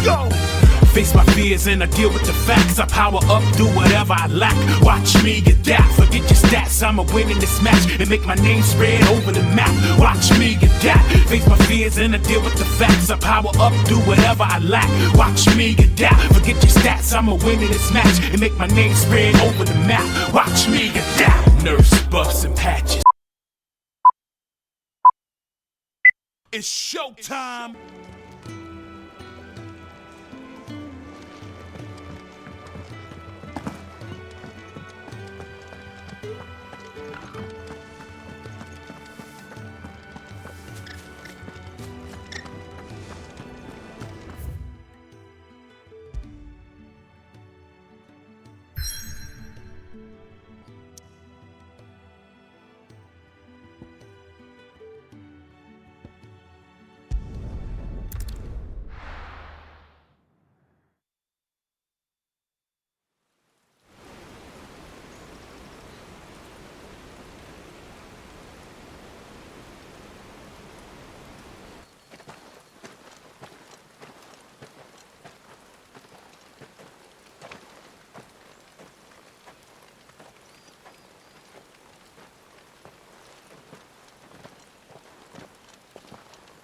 go. Face my fears and I deal with the facts. I power up, do whatever I lack. Watch me adapt, forget your stats. I'ma win in this match and make my name spread over the map. Watch me adapt, face my fears and I deal with the facts. I power up, do whatever I lack. Watch me adapt, forget your stats. I'ma win in this match and make my name spread over the map. Watch me adapt. Nurse, buffs, and patches. It's showtime.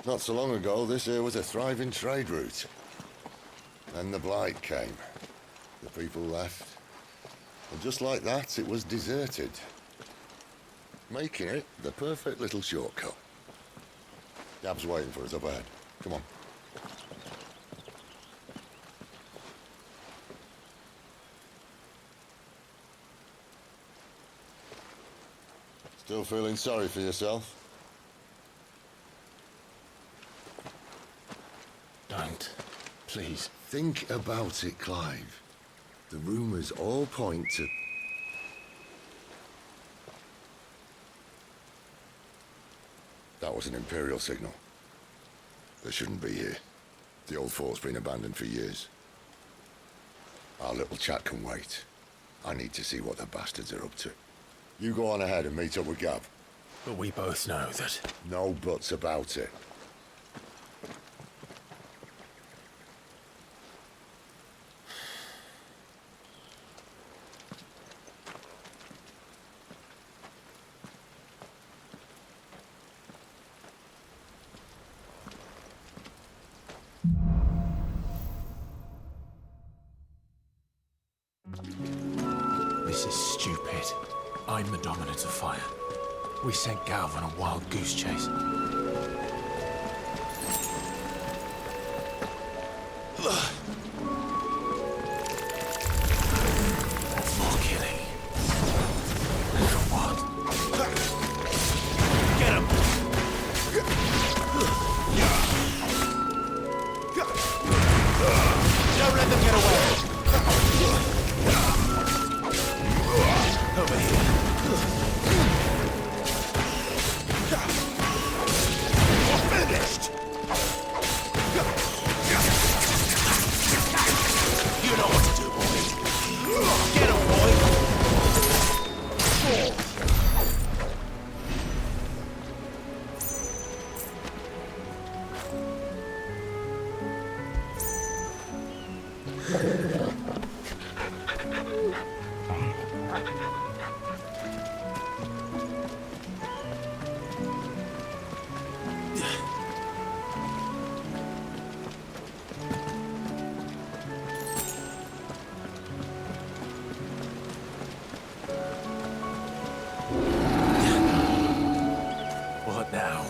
Not so long ago, this here was a thriving trade route. Then the blight came. The people left. And just like that, it was deserted. Making it the perfect little shortcut. Gab's waiting for us up ahead. Come on. Still feeling sorry for yourself? Don't. Please. Think about it, Clive. The rumours all point to... That was an Imperial signal. They shouldn't be here. The old fort's been abandoned for years. Our little chat can wait. I need to see what the bastards are up to. You go on ahead and meet up with Gab. But we both know that... No buts about it. This is stupid. I'm the dominant of fire. We sent Galv on a wild goose chase. More killing. For what? Get him! Don't let them get away! Over here. You're finished! You know what to do, boy. Get him, boy! What now?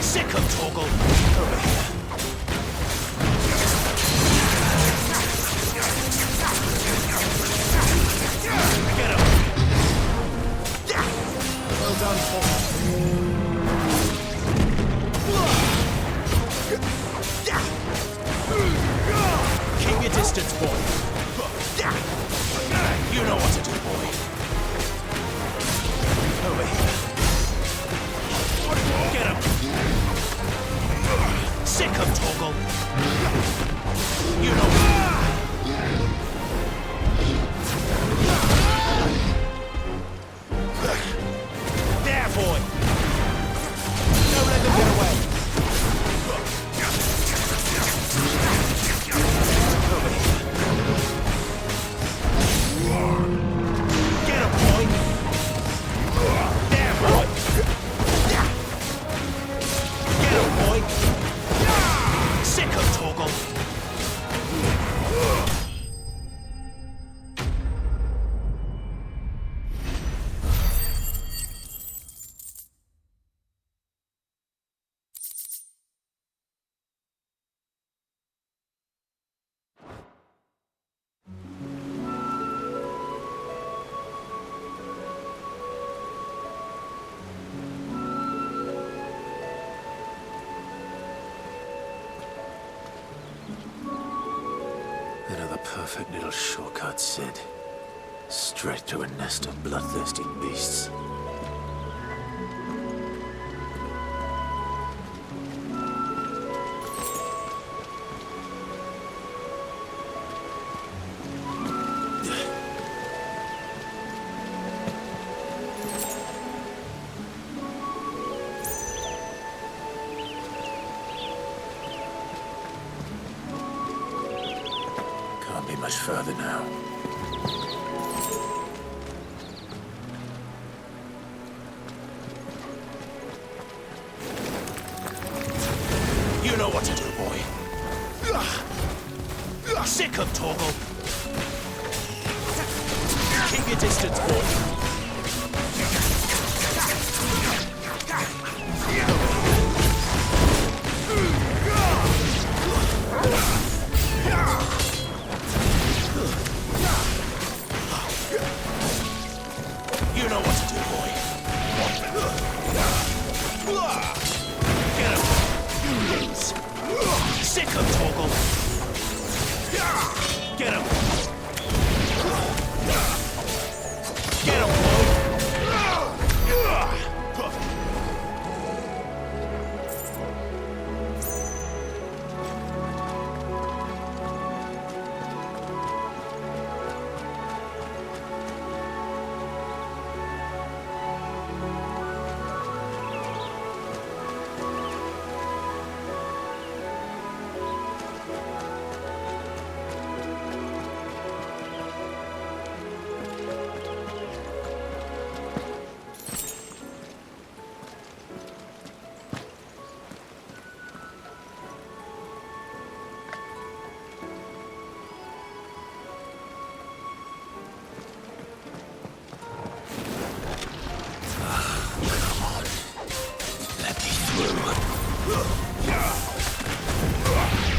Sick of Torgal. Over here. Get him. Well done, keep your distance, boy. You know what to do, boy. Over here. Get him. Toggle. You know. There, boy. Don't let them get away. Get him, boy. There, boy. Get him, boy. Sick of Toggle. Another perfect little shortcut, Sid. Straight to a nest of bloodthirsty beasts. Can't be much further now. You know what to do, boy. Sick of Toggle. Keep your distance, boy. You know what to do, boy. Get him. Sick of Toggle. Get him. Get him, boy.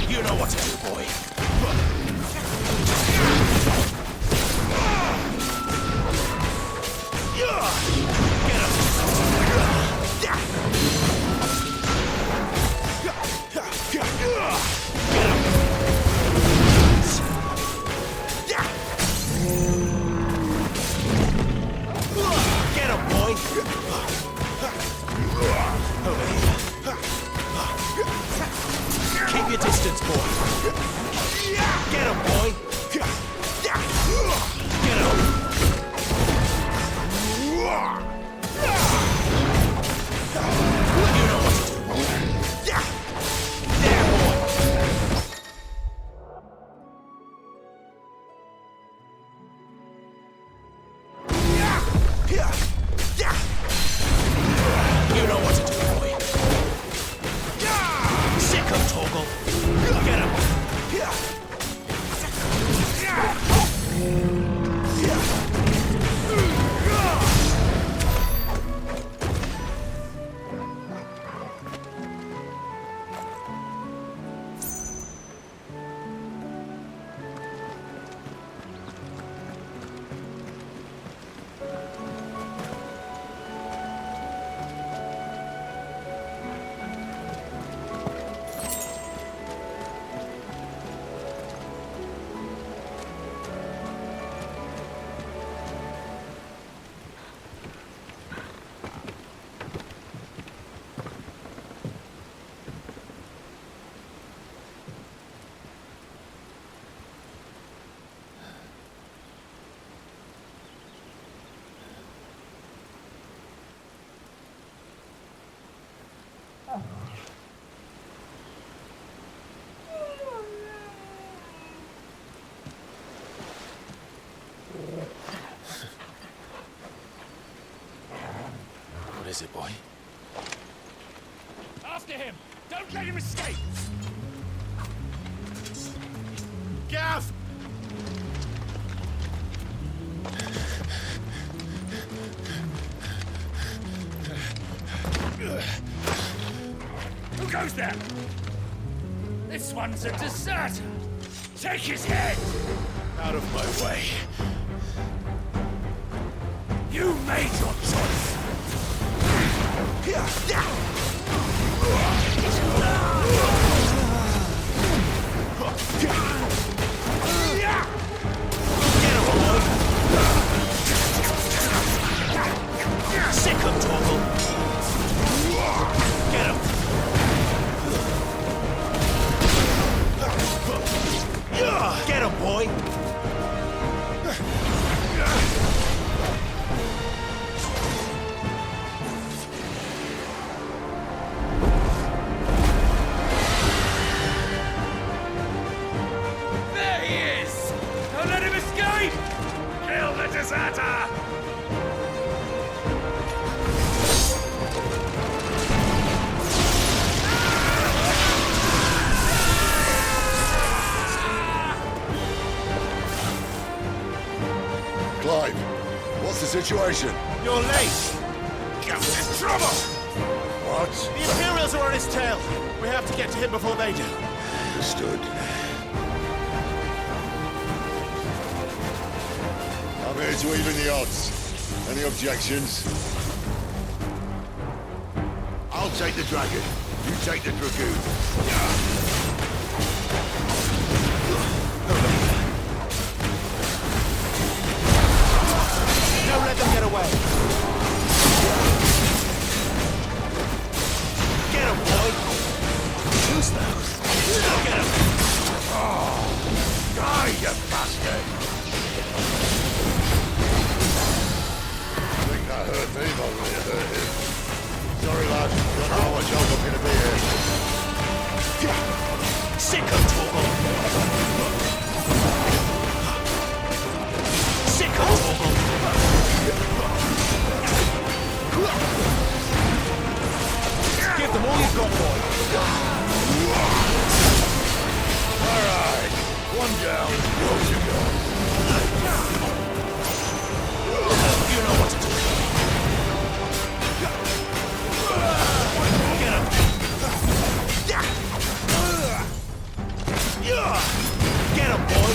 You know what to do, boy. Get him. Get him, boy. Over here. Keep your distance, boy. Get him, boy. Get him. You know what to do, boy. There, boy. You know what to do, boy. Sick of Toggle. Get him. is it, boy? After him! Don't let him escape! Gav! Who goes there? This one's a deserter! Take his head! Out of my way. You made your choice! Sick him, Torgal! Get him! Get him, boy! There he is! Don't let him escape! Kill the deserter! Clive, what's the situation? You're late! Gav's in trouble! What? The Imperials are on his tail! We have to get to him before they do. Understood. I'm here to even the odds. Any objections? I'll take the dragon. You take the dragoon. Don't let them get away! Get him, boy! Who's those? Get him! Die, you bastard! I think that hurt me more than it hurt him. Sorry, lad. Don't know how much help I'm gonna be here. Sick him, Torgal! Sick him, Torgal! Give them all you've got, boy! Alright. One down. Close you go. You know what to do. Get him! Get him, boy!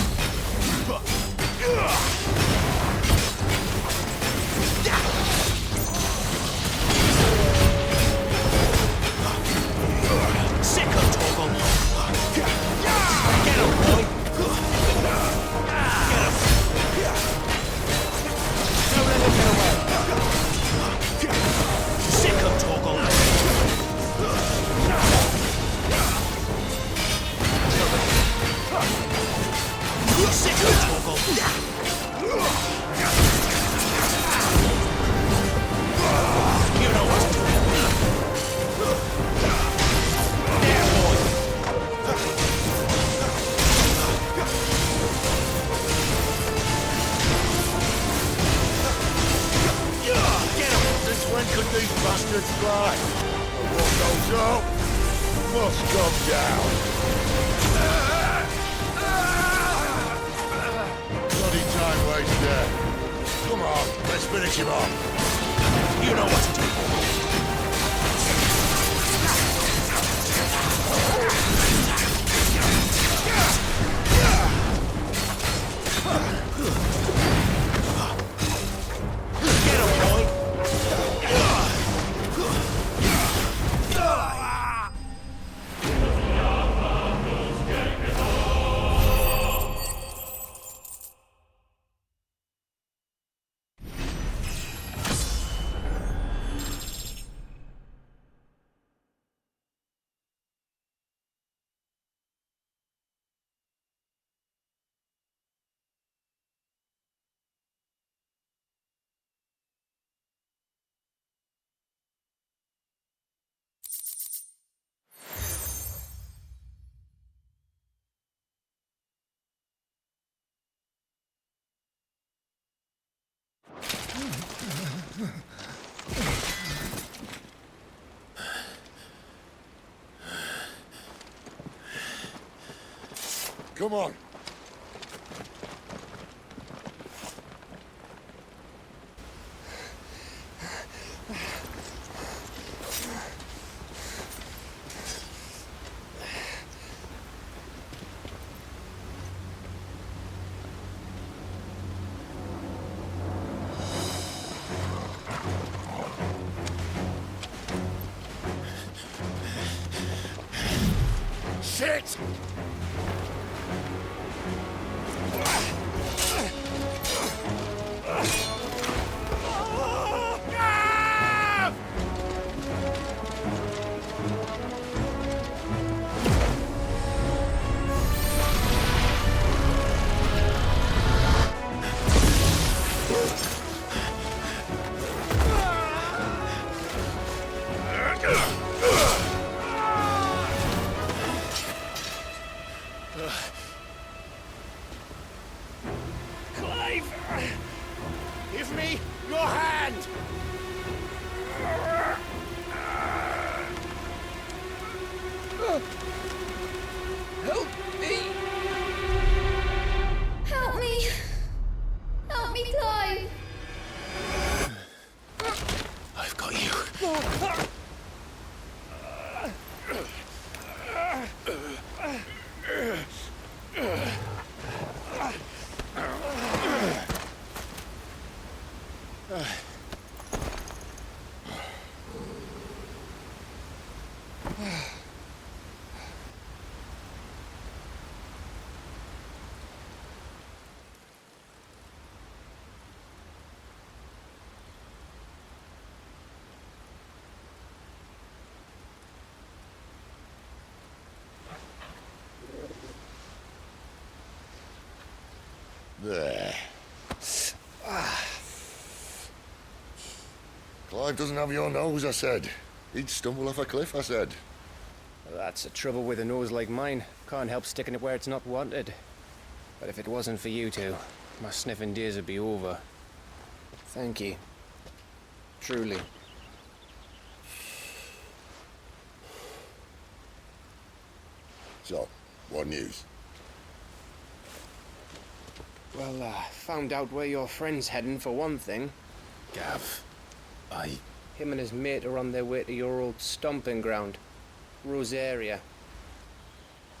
Sick him, Torgal! Get him, boy! Get him! Don't let him get away! Sick him, Torgal! Sick him, Torgal! You know what to do. There, boy! Get him! Since when could these bastards fly? And what goes up must come down. Bloody time waster. Come on, let's finish him off. You know what to do. Get him, boy! Come on. Shit! Clive! Give me your hand! Help me! Help me! Help me, Clive! I've got you. There. Clive doesn't have your nose, I said. He'd stumble off a cliff, I said. That's the trouble with a nose like mine. Can't help sticking it where it's not wanted. But if it wasn't for you two, my sniffing days would be over. Thank you. Truly. So, what news? Well, found out where your friend's heading for one thing. Gav, Him and his mate are on their way to your old stomping ground, Rosaria.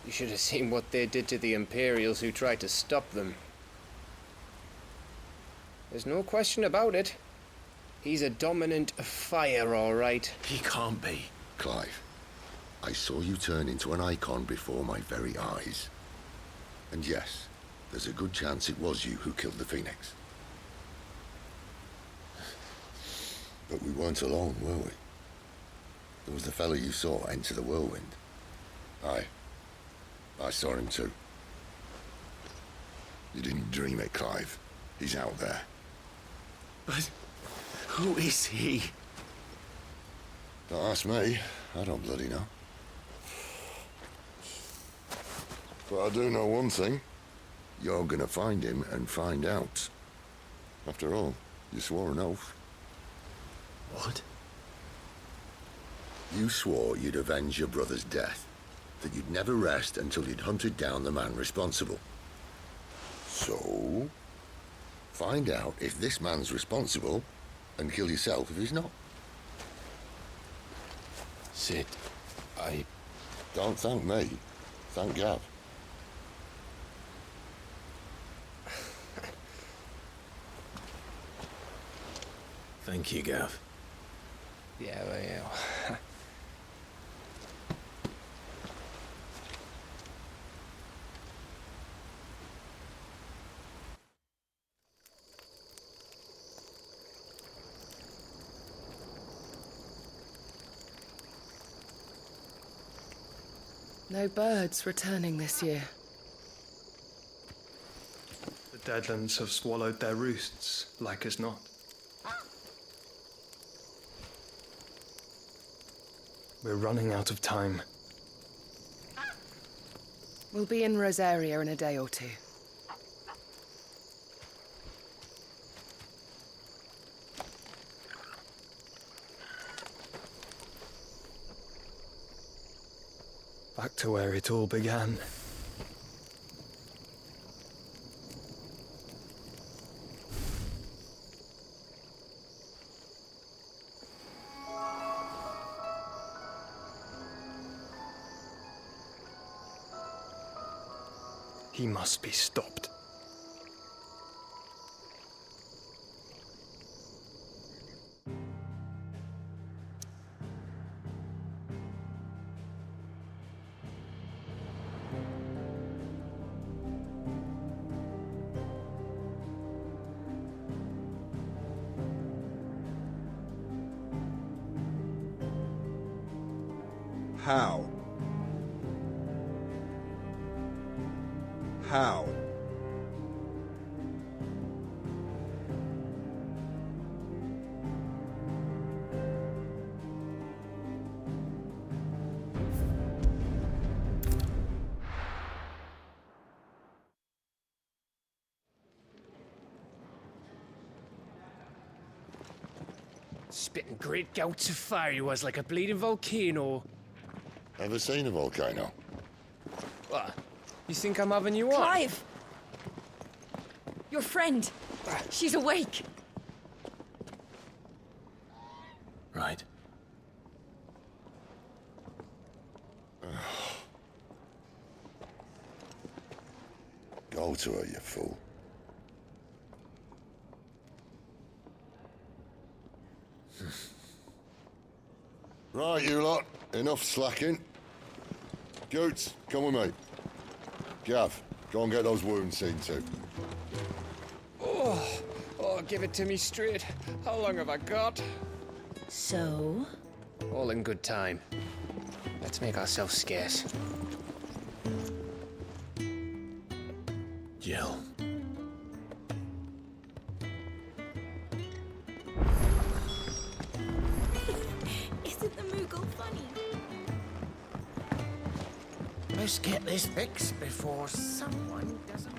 You should have seen what they did to the Imperials who tried to stop them. There's no question about it. He's a dominant fire, all right. he can't be. Clive, I saw you turn into an icon before my very eyes. And yes, there's a good chance it was you who killed the Phoenix. But we weren't alone, were we? There was the fellow you saw enter the whirlwind. I saw him too. You didn't dream it, Clive. He's out there. But who is he? Don't ask me. I don't bloody know. But I do know one thing. You're gonna find him and find out. After all, you swore an oath. What? You swore you'd avenge your brother's death. That you'd never rest until you'd hunted down the man responsible. So, find out if this man's responsible and kill yourself if he's not. Sid, Don't thank me. Thank Gav. Thank you, Gav. Yeah, well, yeah. No birds returning this year. The Deadlands have swallowed their roosts, like as not. We're running out of time. We'll be in Rosaria in a day or two. Back to where it all began. He must be stopped. How? How? Spitting great gouts of fire he was, like a bleeding volcano. Ever seen a volcano? What? You think I'm having you on? Clive! Your friend. She's awake. Right. Go to her, you fool. Right, you lot. Enough slacking. Goots, come with me. Gav, go and get those wounds seen to. Oh, give it to me straight. How long have I got? So? All in good time. Let's make ourselves scarce. Jill. Isn't the Moogle funny? Let's get this fixed before someone doesn't.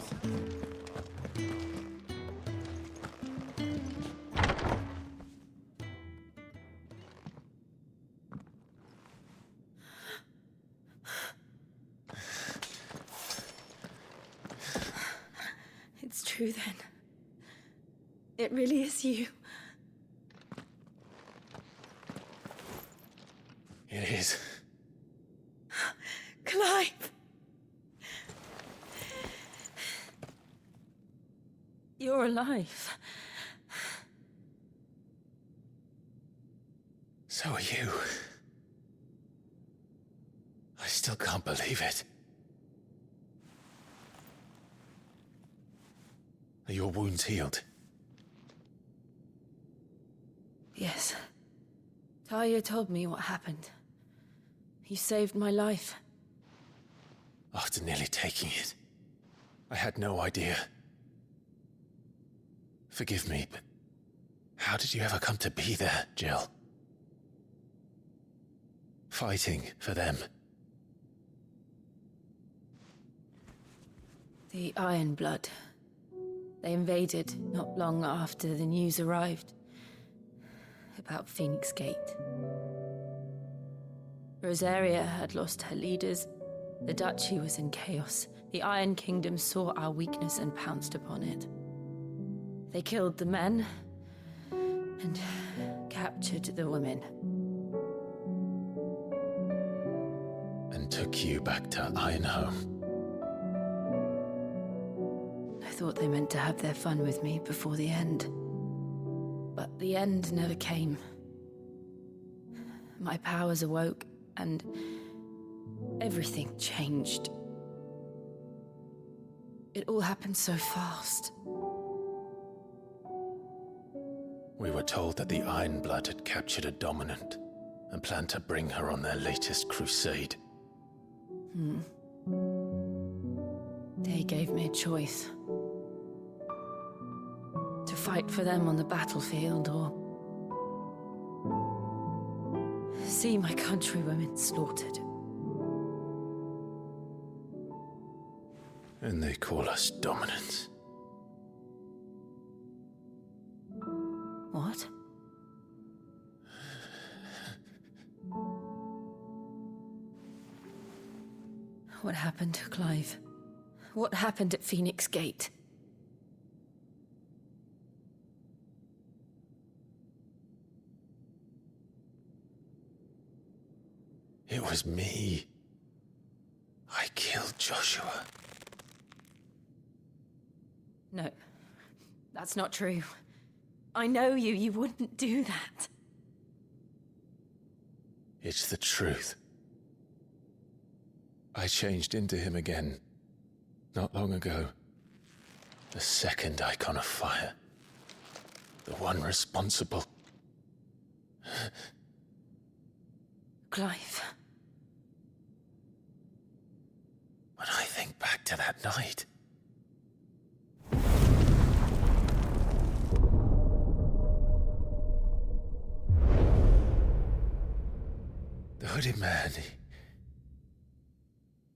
It's true then. It really is you. It is. Clive! You're alive. So are you. I still can't believe it. Are your wounds healed? Yes. Talia told me what happened. You saved my life. After nearly taking it, I had no idea. Forgive me, but how did you ever come to be there, Jill? Fighting for them. The Iron Blood. They invaded not long after the news arrived about Phoenix Gate. Rosaria had lost her leaders. The Duchy was in chaos. The Iron Kingdom saw our weakness and pounced upon it. They killed the men and captured the women. And took you back to Ironhome. I thought they meant to have their fun with me before the end. But the end never came. My powers awoke, and everything changed. It all happened so fast. We were told that the Iron Blood had captured a dominant and planned to bring her on their latest crusade. They gave me a choice. To fight for them on the battlefield, or see my countrywomen slaughtered. And they call us dominants. What? What happened, Clive? What happened at Phoenix Gate? It was me. I killed Joshua. No, that's not true. I know you. You wouldn't do that. It's the truth. I changed into him again, not long ago. The second icon of fire. The one responsible. Clive. When I think back to that night... The hooded man,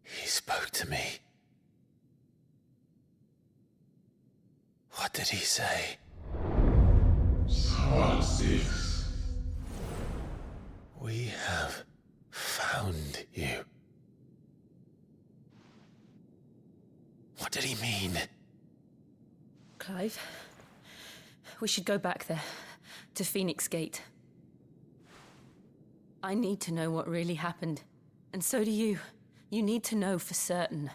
he spoke to me. What did he say? XVI. We have found you. What did he mean? Clive, we should go back there, to Phoenix Gate. I need to know what really happened. And so do you. You need to know for certain.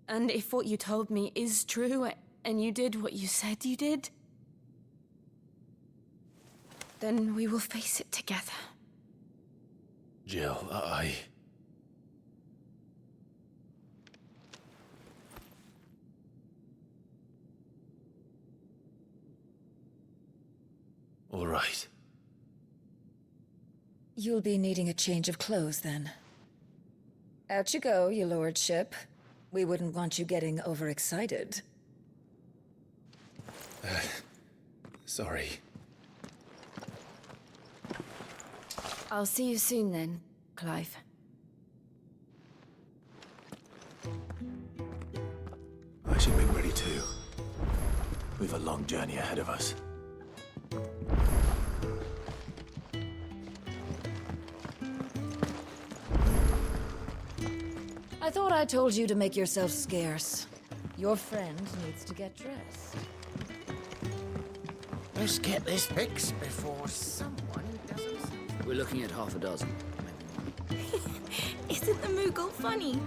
And if what you told me is true, and you did what you said you did, then we will face it together. Jill, All right. You'll be needing a change of clothes, then. Out you go, your lordship. We wouldn't want you getting overexcited. Sorry. I'll see you soon then, Clive. I should make ready too. We've a long journey ahead of us. I thought I told you to make yourself scarce. Your friend needs to get dressed. Let's get this fixed before someone doesn't... We're looking at half a dozen. Isn't the Moogle funny?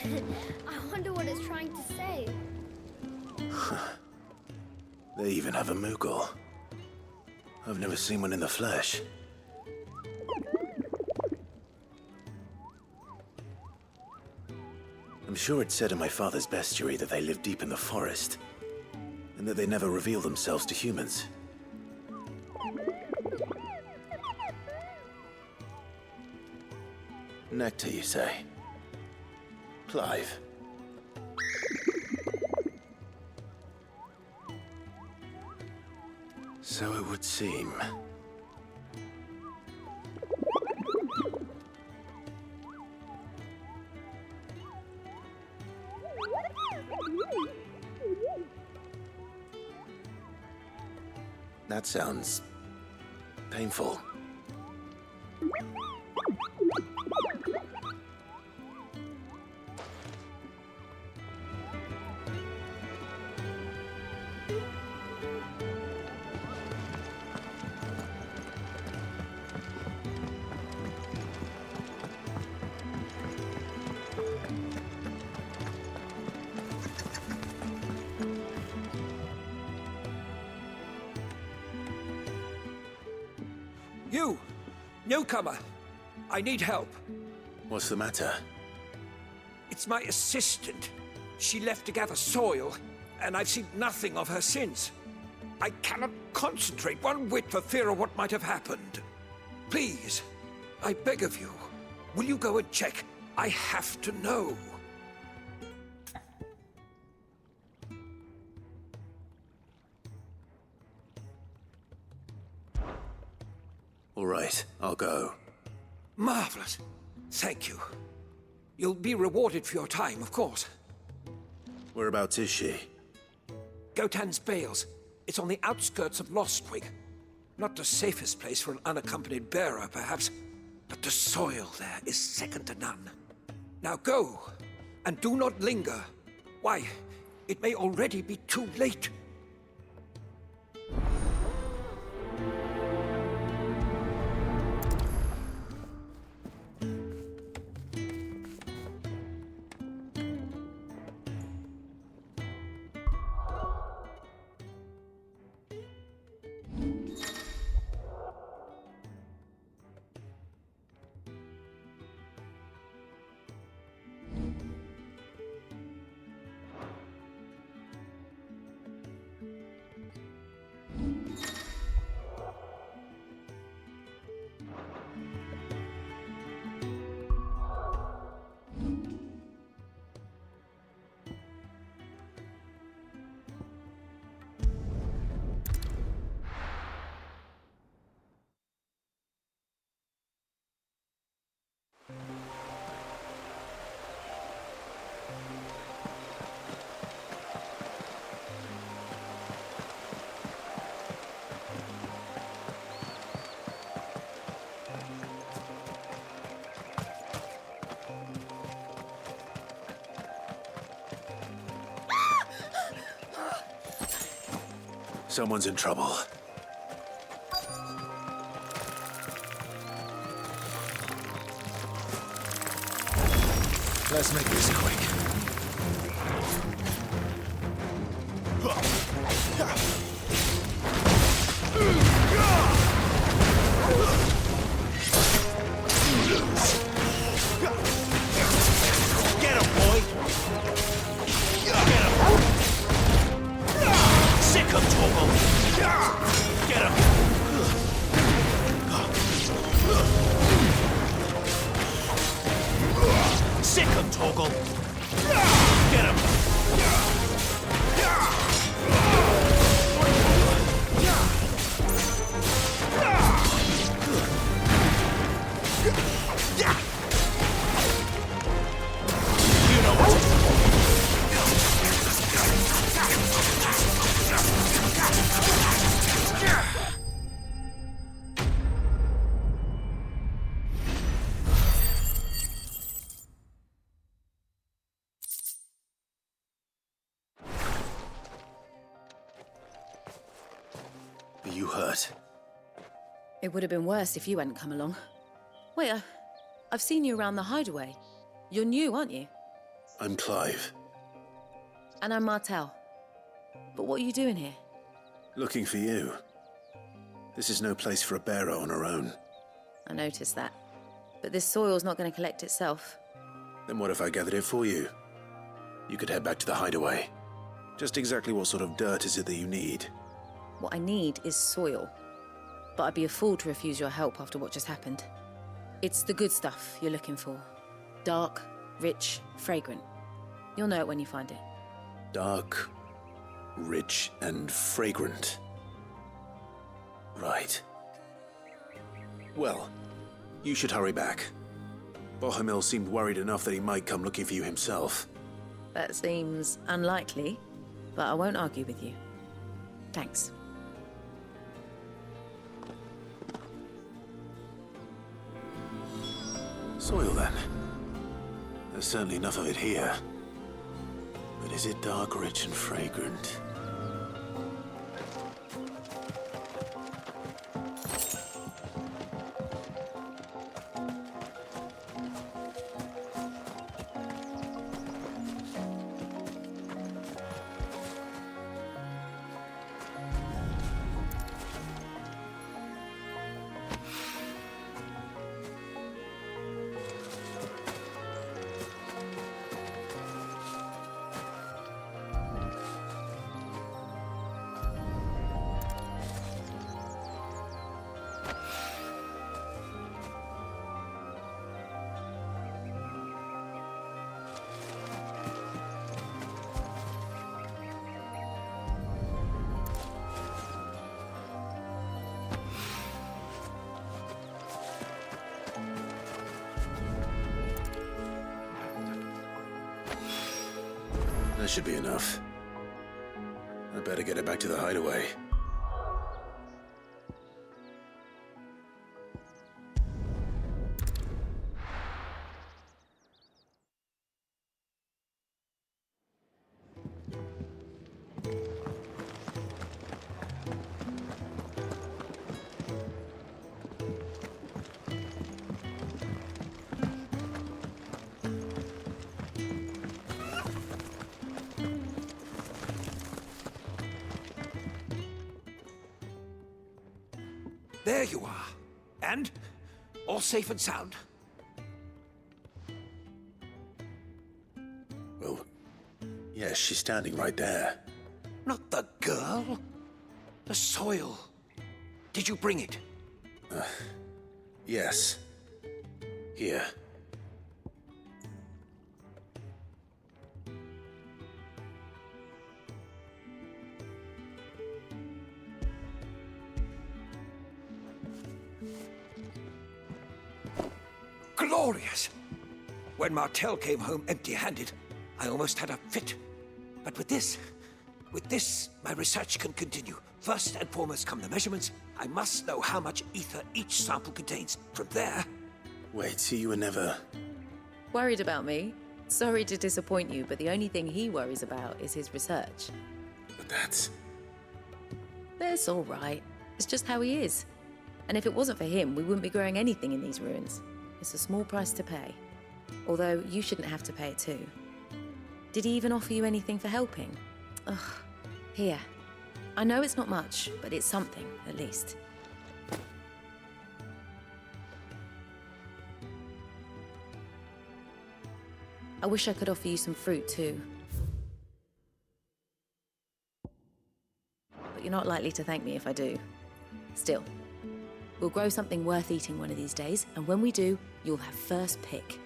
I wonder what it's trying to say. They even have a Moogle. I've never seen one in the flesh. I'm sure it said in my father's bestiary that they live deep in the forest, and that they never reveal themselves to humans. Nectar, you say? Clive. So it would seem. That sounds painful. You! Newcomer! I need help. What's the matter? It's my assistant. She left to gather soil, and I've seen nothing of her since. I cannot concentrate one whit for fear of what might have happened. Please, I beg of you, will you go and check? I have to know. All right, I'll go. Marvelous. Thank you. You'll be rewarded for your time, of course. Whereabouts is she? Gotan's Bales. It's on the outskirts of Lostwig. Not the safest place for an unaccompanied bearer, perhaps, but the soil there is second to none. Now go, and do not linger. Why, it may already be too late. Someone's in trouble. Let's make this quick. Get him, boy! Get him! Sick him, Torgal! Get him! Sick him, Torgal! Get him! You know what to do. Are you hurt? It would have been worse if you hadn't come along. Wait, I've seen you around the hideaway. You're new, aren't you? I'm Clive. And I'm Martel. But what are you doing here? Looking for you. This is no place for a bearer on her own. I noticed that. But this soil's not going to collect itself. Then what if I gathered it for you? You could head back to the hideaway. Just exactly what sort of dirt is it that you need? What I need is soil. But I'd be a fool to refuse your help after what just happened. It's the good stuff you're looking for. Dark, rich, fragrant. You'll know it when you find it. Dark, rich, and fragrant. Right. Well, you should hurry back. Bohemil seemed worried enough that he might come looking for you himself. That seems unlikely, but I won't argue with you. Thanks. Soil, then. There's certainly enough of it here. But is it dark, rich, and fragrant? That should be enough. I'd better get it back to the hideaway. There you are. And? All safe and sound? Well, yes, she's standing right there. Not the girl. The soil. Did you bring it? Yes. Here. Glorious! When Martel came home empty-handed, I almost had a fit. But with this, my research can continue. First and foremost come the measurements. I must know how much ether each sample contains. From there... Wait, so you were never... Worried about me? Sorry to disappoint you, but the only thing he worries about is his research. But that's... But it's all right. It's just how he is. And if it wasn't for him, we wouldn't be growing anything in these ruins. It's a small price to pay. Although, you shouldn't have to pay it too. Did he even offer you anything for helping? Ugh. Here. I know it's not much, but it's something, at least. I wish I could offer you some fruit too. But you're not likely to thank me if I do. Still, we'll grow something worth eating one of these days, and when we do, you'll have first pick.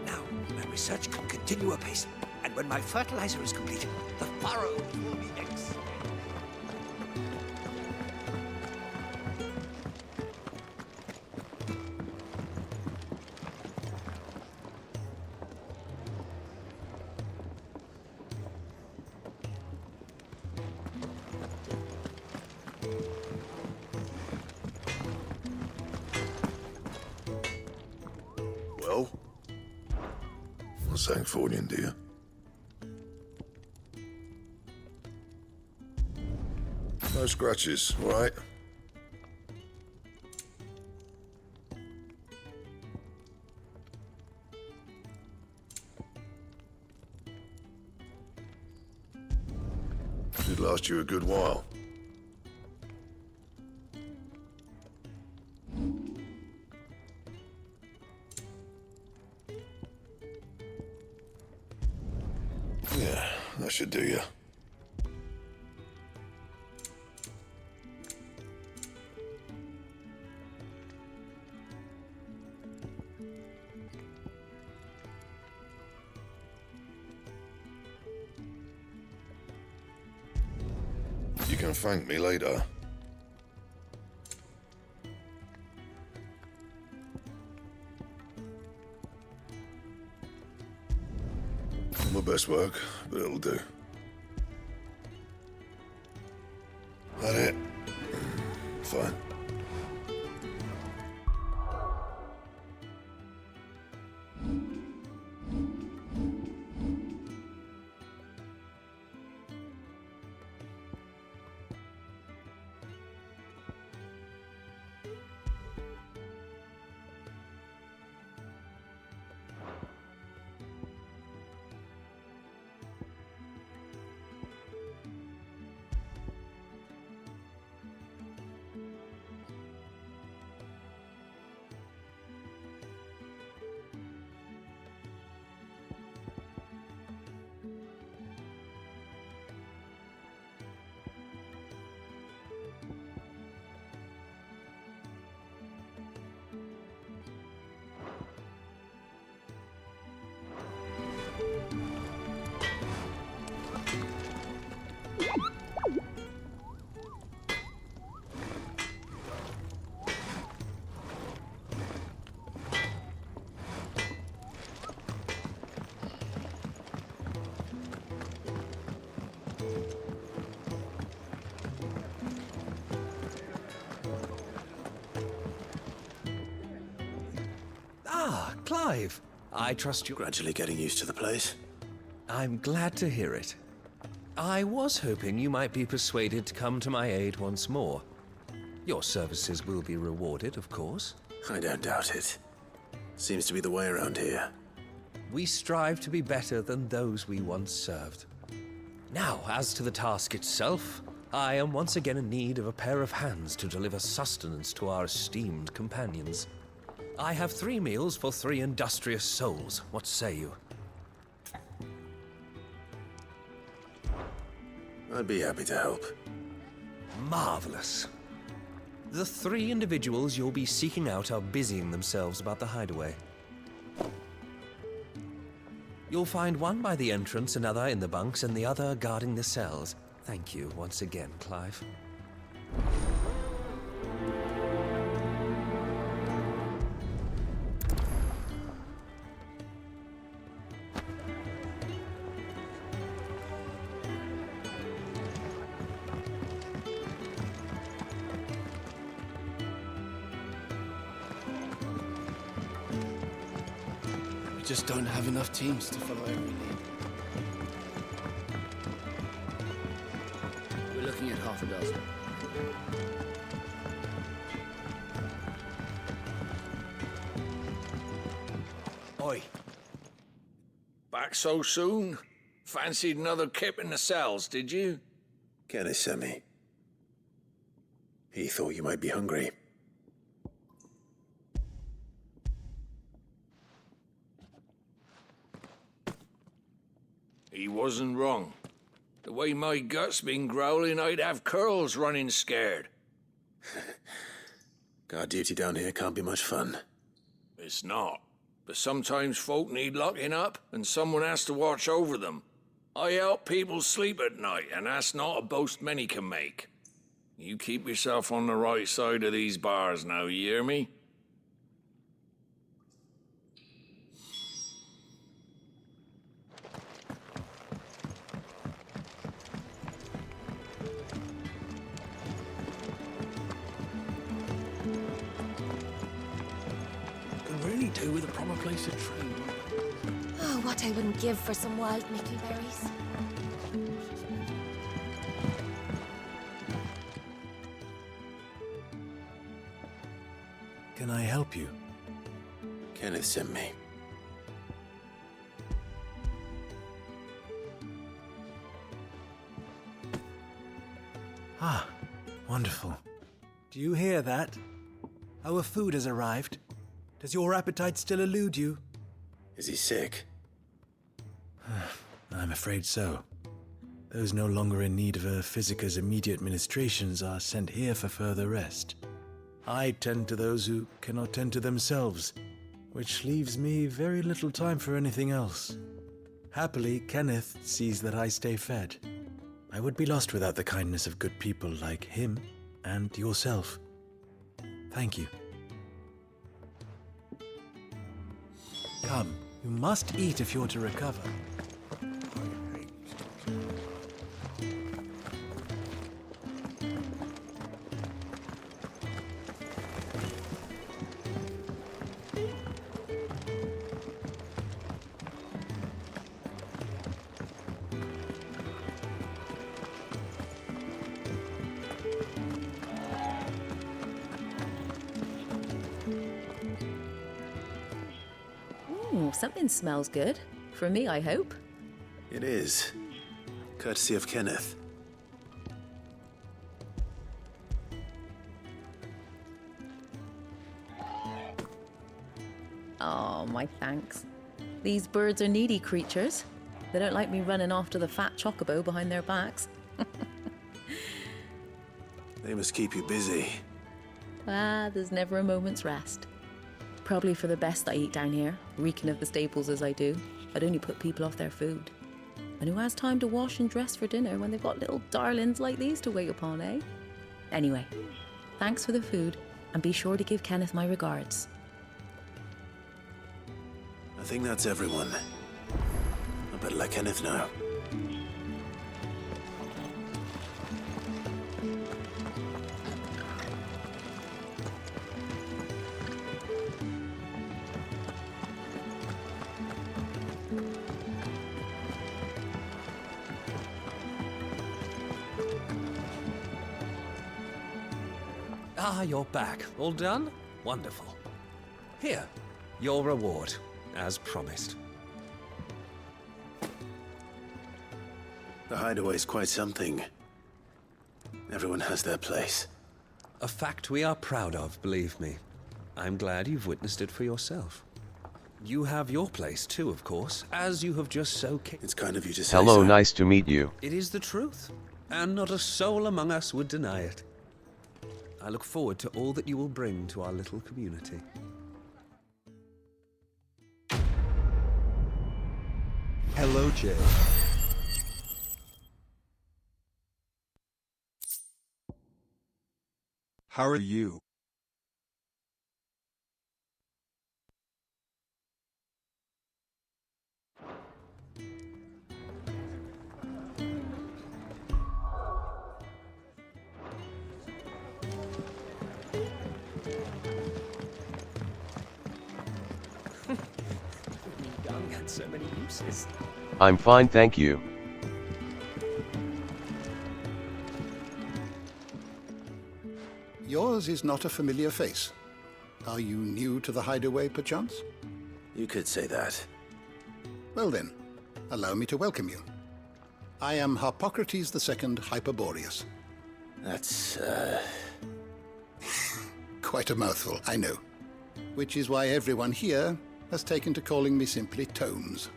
Now, my research can continue apace, and when my fertilizer is complete, the furrow will be excellent. Well, what's that for you, dear? No scratches, all right? Should last you a good while. Yeah, that should do you. You can thank me later. My best work, but it'll do. That it? Fine. Ah, Clive. I trust you... Gradually getting used to the place. I'm glad to hear it. I was hoping you might be persuaded to come to my aid once more. Your services will be rewarded, of course. I don't doubt it. Seems to be the way around here. We strive to be better than those we once served. Now, as to the task itself, I am once again in need of a pair of hands to deliver sustenance to our esteemed companions. I have 3 meals for 3 industrious souls. What say you? I'd be happy to help. Marvelous. The 3 individuals you'll be seeking out are busying themselves about the hideaway. You'll find one by the entrance, another in the bunks, and the other guarding the cells. Thank you once again, Clive. We just don't have enough teams to follow every lead. We're looking at half a dozen. Oi. Back so soon? Fancied another kip in the cells, did you? Kenneth sent me. He thought you might be hungry. He wasn't wrong. The way my gut's been growling, I'd have curls running scared. Guard duty down here can't be much fun. It's not. But sometimes folk need locking up, and someone has to watch over them. I help people sleep at night, and that's not a boast many can make. You keep yourself on the right side of these bars now, you hear me? Could really do with a proper place to train. Oh, what I wouldn't give for some wild mickleberries. Can I help you? Kenneth sent me. Ah, wonderful. Do you hear that? Our food has arrived. Does your appetite still elude you? Is he sick? I'm afraid so. Those no longer in need of a Physica's immediate ministrations are sent here for further rest. I tend to those who cannot tend to themselves, which leaves me very little time for anything else. Happily, Kenneth sees that I stay fed. I would be lost without the kindness of good people like him and yourself. Thank you. Come, you must eat if you're to recover. Something smells good. For me, I hope. It is. Courtesy of Kenneth. Oh, my thanks. These birds are needy creatures. They don't like me running after the fat chocobo behind their backs. They must keep you busy. There's never a moment's rest. Probably for the best I eat down here, reeking of the staples as I do. I'd only put people off their food. And who has time to wash and dress for dinner when they've got little darlings like these to wait upon, eh? Anyway, thanks for the food, and be sure to give Kenneth my regards. I think that's everyone. I better let Kenneth know. Ah, you're back. All done? Wonderful. Here, your reward, as promised. The hideaway's quite something. Everyone has their place. A fact we are proud of, believe me. I'm glad you've witnessed it for yourself. You have your place too, of course, as you have just so... It's kind of you to say Hello, so. nice to meet you. It is the truth, and not a soul among us would deny it. I look forward to all that you will bring to our little community. Hello, Jay. How are you? so many uses. I'm fine, thank you. Yours is not a familiar face. Are you new to the hideaway, perchance? You could say that. Well then, allow me to welcome you. I am Harpocrates II Hyperboreus. That's, Quite a mouthful, I know. Which is why everyone here has taken to calling me simply Tomes,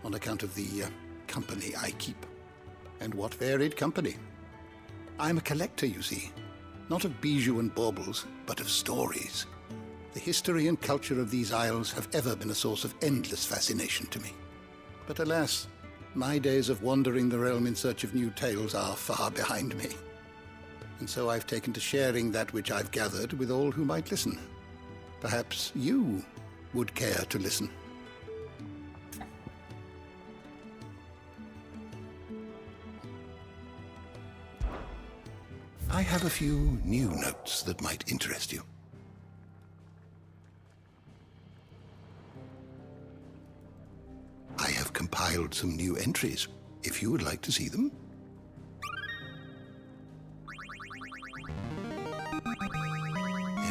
on account of the company I keep. And what varied company. I'm a collector, you see. Not of bijou and baubles, but of stories. The history and culture of these isles have ever been a source of endless fascination to me. But alas, my days of wandering the realm in search of new tales are far behind me. And so I've taken to sharing that which I've gathered with all who might listen. Perhaps you would care to listen. I have a few new notes that might interest you. I have compiled some new entries, if you would like to see them.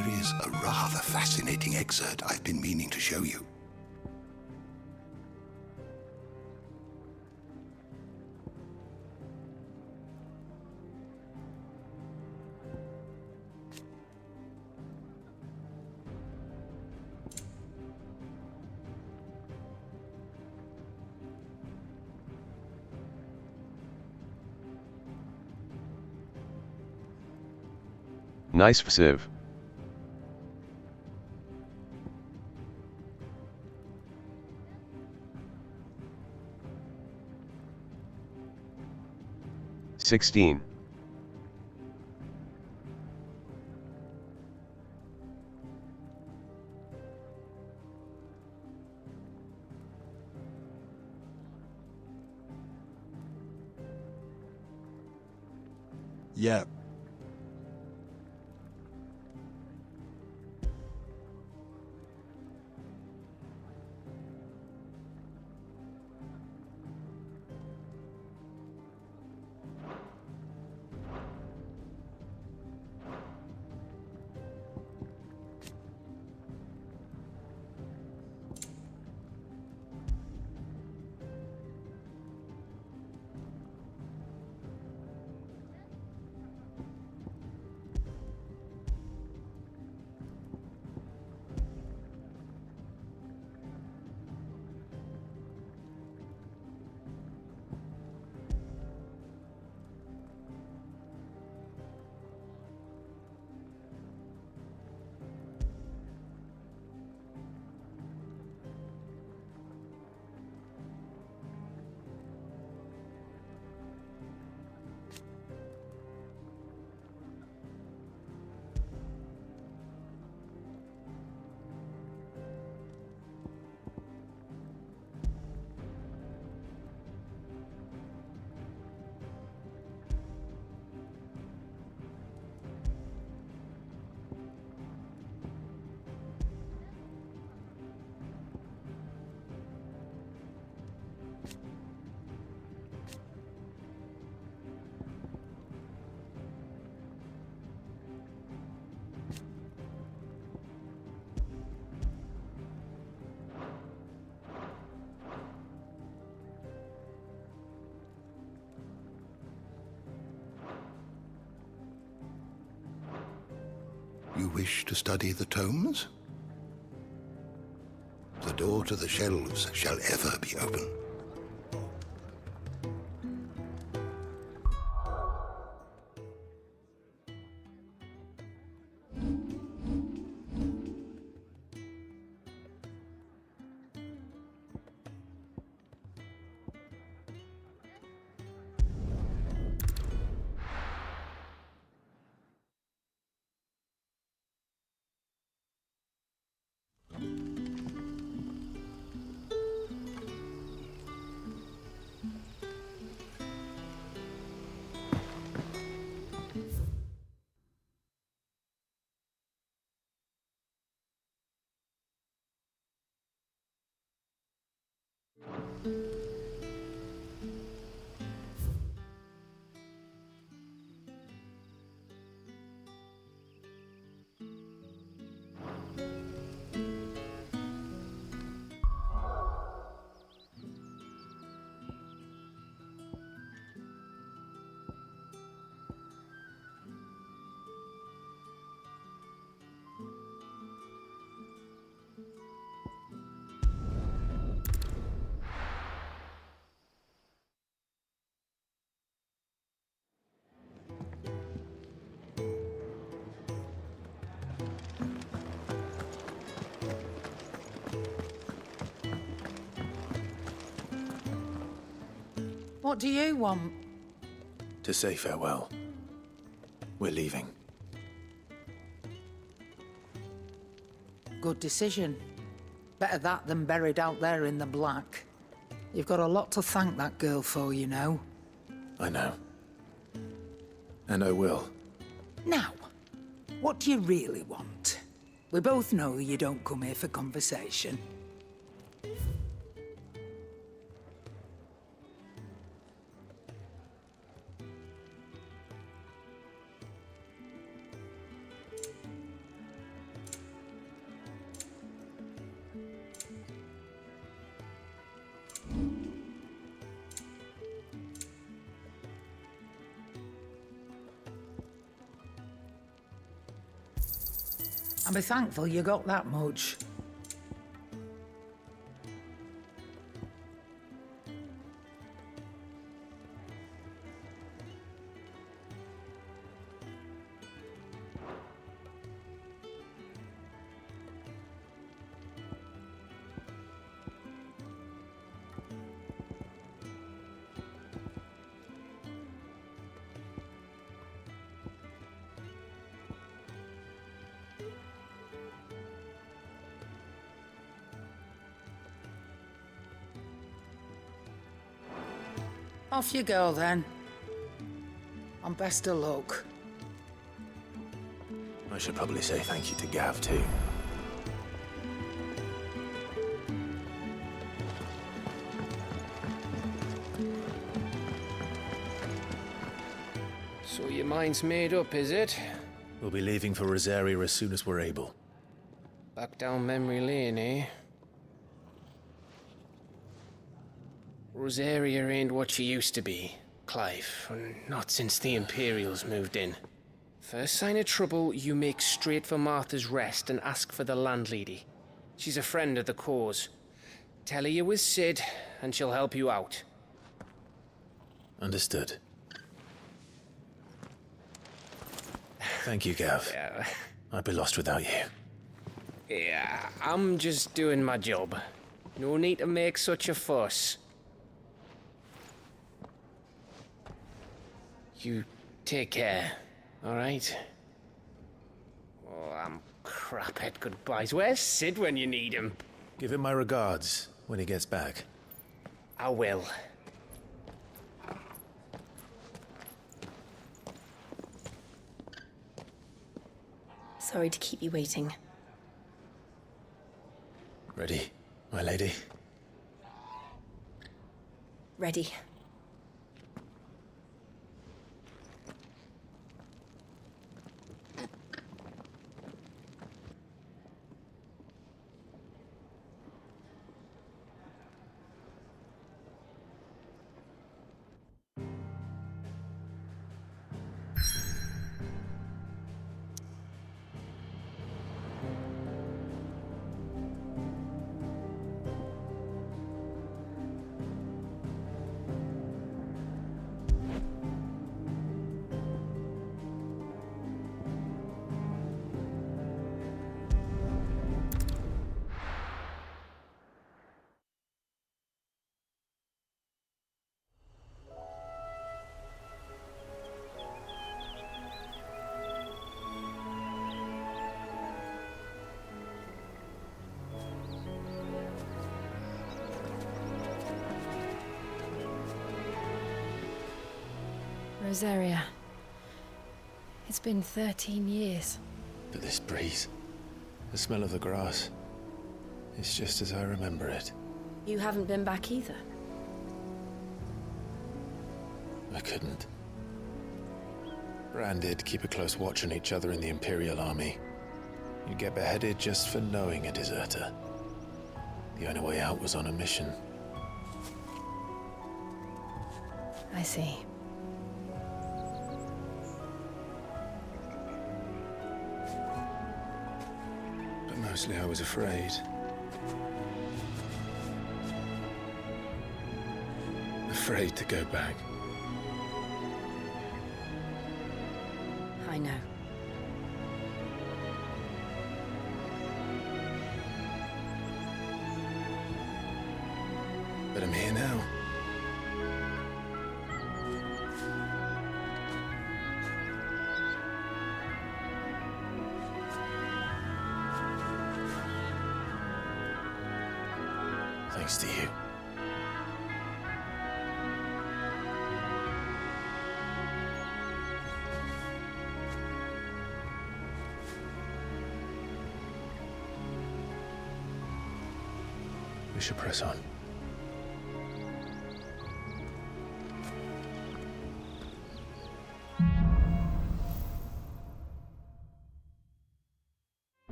There is a rather fascinating excerpt I've been meaning to show you. Nice Vsiv. XVI. Yep. You wish to study the tomes? The door to the shelves shall ever be open. What do you want? To say farewell. We're leaving. Good decision. Better that than buried out there in the black. You've got a lot to thank that girl for, you know. I know. And I will. Now, what do you really want? We both know you don't come here for conversation. I'll be thankful you got that much. Off you go, then. And best of luck. I should probably say thank you to Gav, too. So your mind's made up, is it? We'll be leaving for Rosaria as soon as we're able. Back down memory lane, eh? Rosaria ain't what she used to be, Clive. Not since the Imperials moved in. First sign of trouble, you make straight for Martha's Rest and ask for the landlady. She's a friend of the cause. Tell her you're with Sid, and she'll help you out. Understood. Thank you, Gav. Yeah. I'd be lost without you. Yeah, I'm just doing my job. No need to make such a fuss. You take care, all right? Oh, I'm crap at goodbyes. Where's Sid when you need him? Give him my regards when he gets back. I will. Sorry to keep you waiting. Ready, my lady? Ready. Rosaria. It's been 13 years. But this breeze, the smell of the grass, it's just as I remember it. You haven't been back either. I couldn't. Branded, keep a close watch on each other in the Imperial Army. You get beheaded just for knowing a deserter. The only way out was on a mission. I see. But mostly I was afraid. Afraid to go back. I know. But I'm here now. thanks to you. We should press on.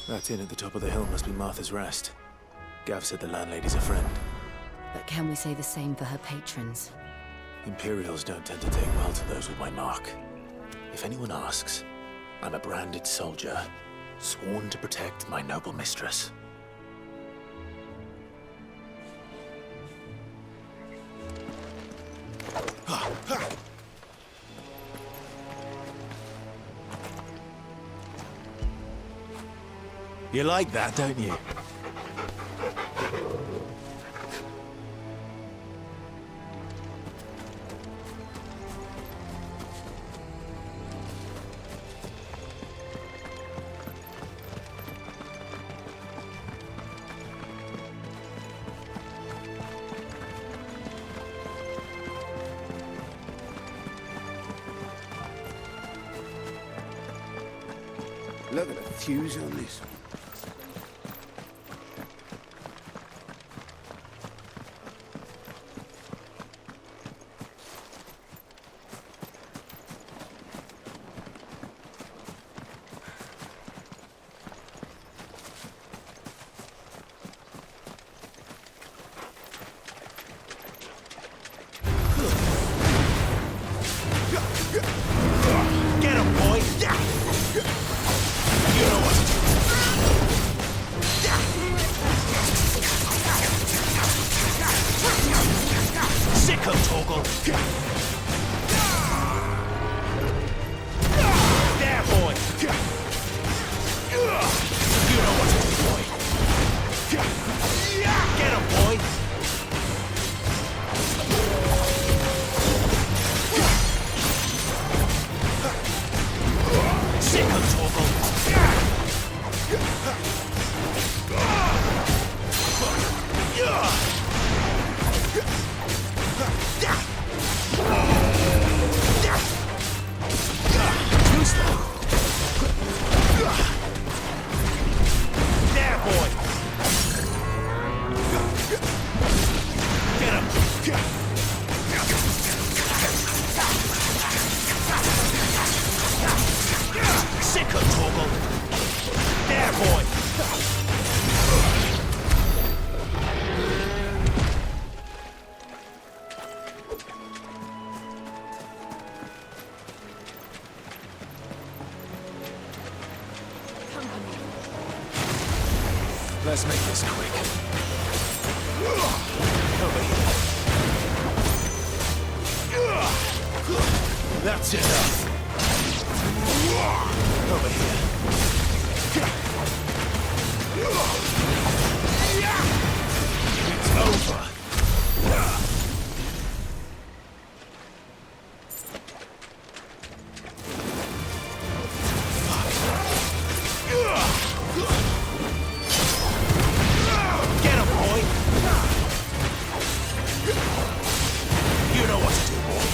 That inn at the top of the hill must be Martha's Rest. Gav said the landlady's a friend. But can we say the same for her patrons? Imperials don't tend to take well to those with my mark. If anyone asks, I'm a branded soldier, sworn to protect my noble mistress. You like that, don't you? Look at the fuse on this. Get him, boy! You know what to do. Sick of Toggle! There, boy! You know what to do, boy! Get him, boy! Sick of Toggle! Too slow. There, boy! Get him! Sick of Toggle! There, boy! Let's make this quick. Over here. That's enough. Over here. It's over. Get him, boy! You know what to do, boy!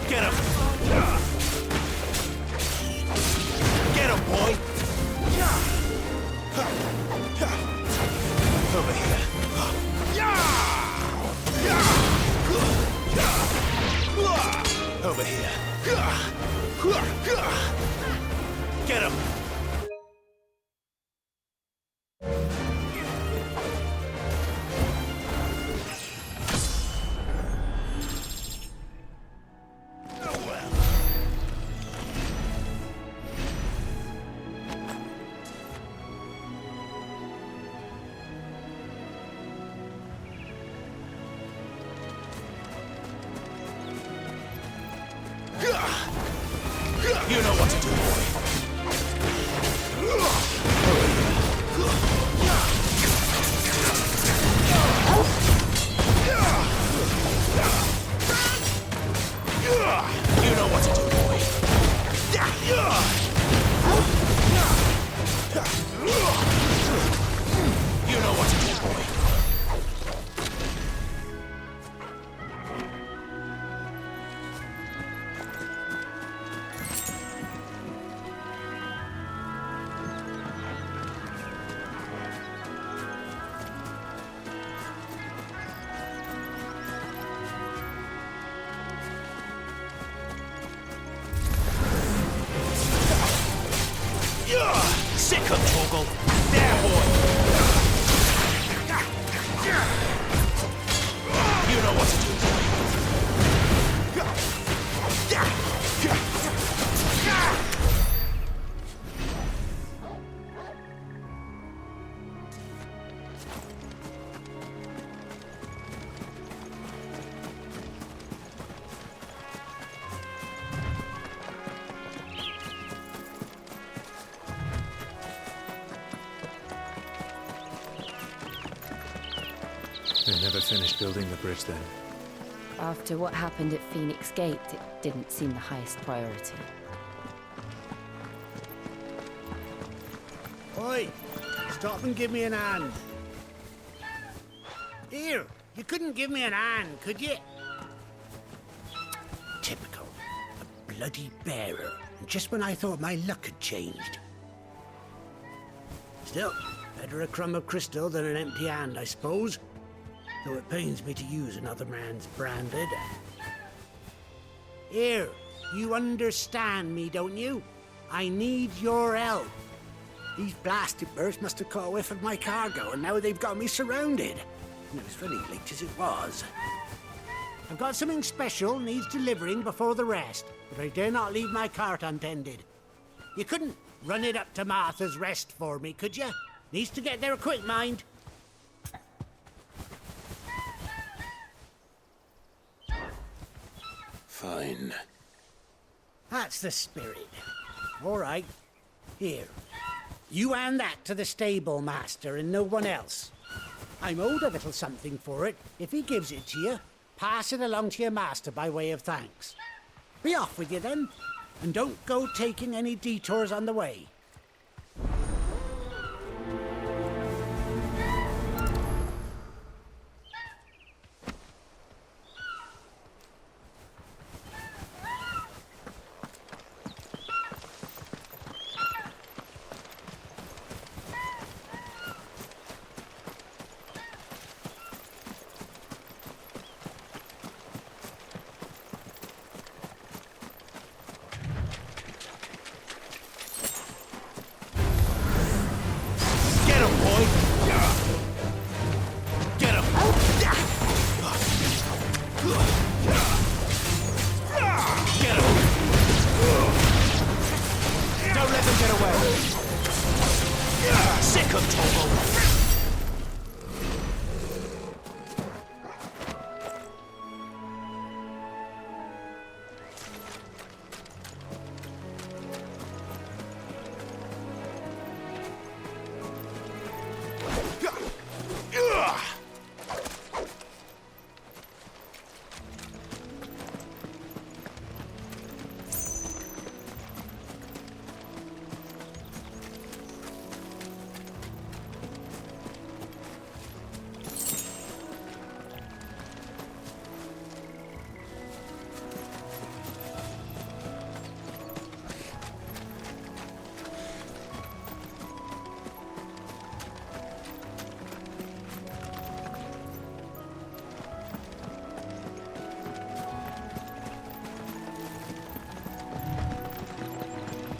Get him! Get him, boy! Over here. Over here. Get him! You know what to do, boy. You know what to do, boy. You know what to do, boy. Sick of Torgal. There, boy. You know what to do, boy. They never finished building the bridge then. After what happened at Phoenix Gate, it didn't seem the highest priority. Oi! Stop and give me an hand. Here, you couldn't give me an hand, could you? Typical. A bloody bearer. And just when I thought my luck had changed. Still, better a crumb of crystal than an empty hand, I suppose. Though it pains me to use another man's branded. Here, you understand me, don't you? I need your help. These blasted birds must have caught a whiff of my cargo, and now they've got me surrounded. And it was very late as it was. I've got something special needs delivering before the rest, but I dare not leave my cart untended. You couldn't run it up to Martha's Rest for me, could you? Needs to get there quick, mind. Fine. That's the spirit. All right. Here. You hand that to the stable master and no one else. I'm owed a little something for it. If he gives it to you, pass it along to your master by way of thanks. Be off with you then, and don't go taking any detours on the way.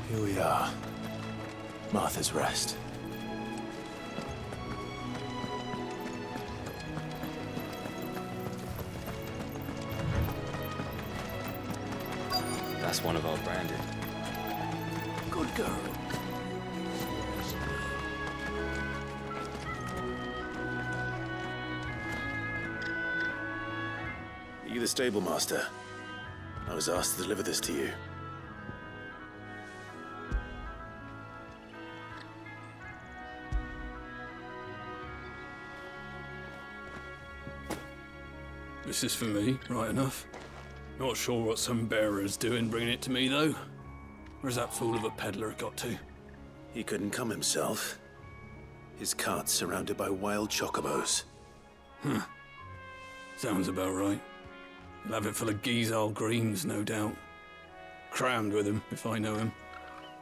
Here we are. Martha's Rest. That's one of our branded. Good girl. Are you the stable master? I was asked to deliver this to you. This is for me, right enough. Not sure what some bearer's doing bringing it to me, though. Where's that fool of a peddler got to? He couldn't come himself. His cart's surrounded by wild chocobos. Huh. Sounds about right. He'll have it full of Gizal greens, no doubt. Crammed with him, if I know him.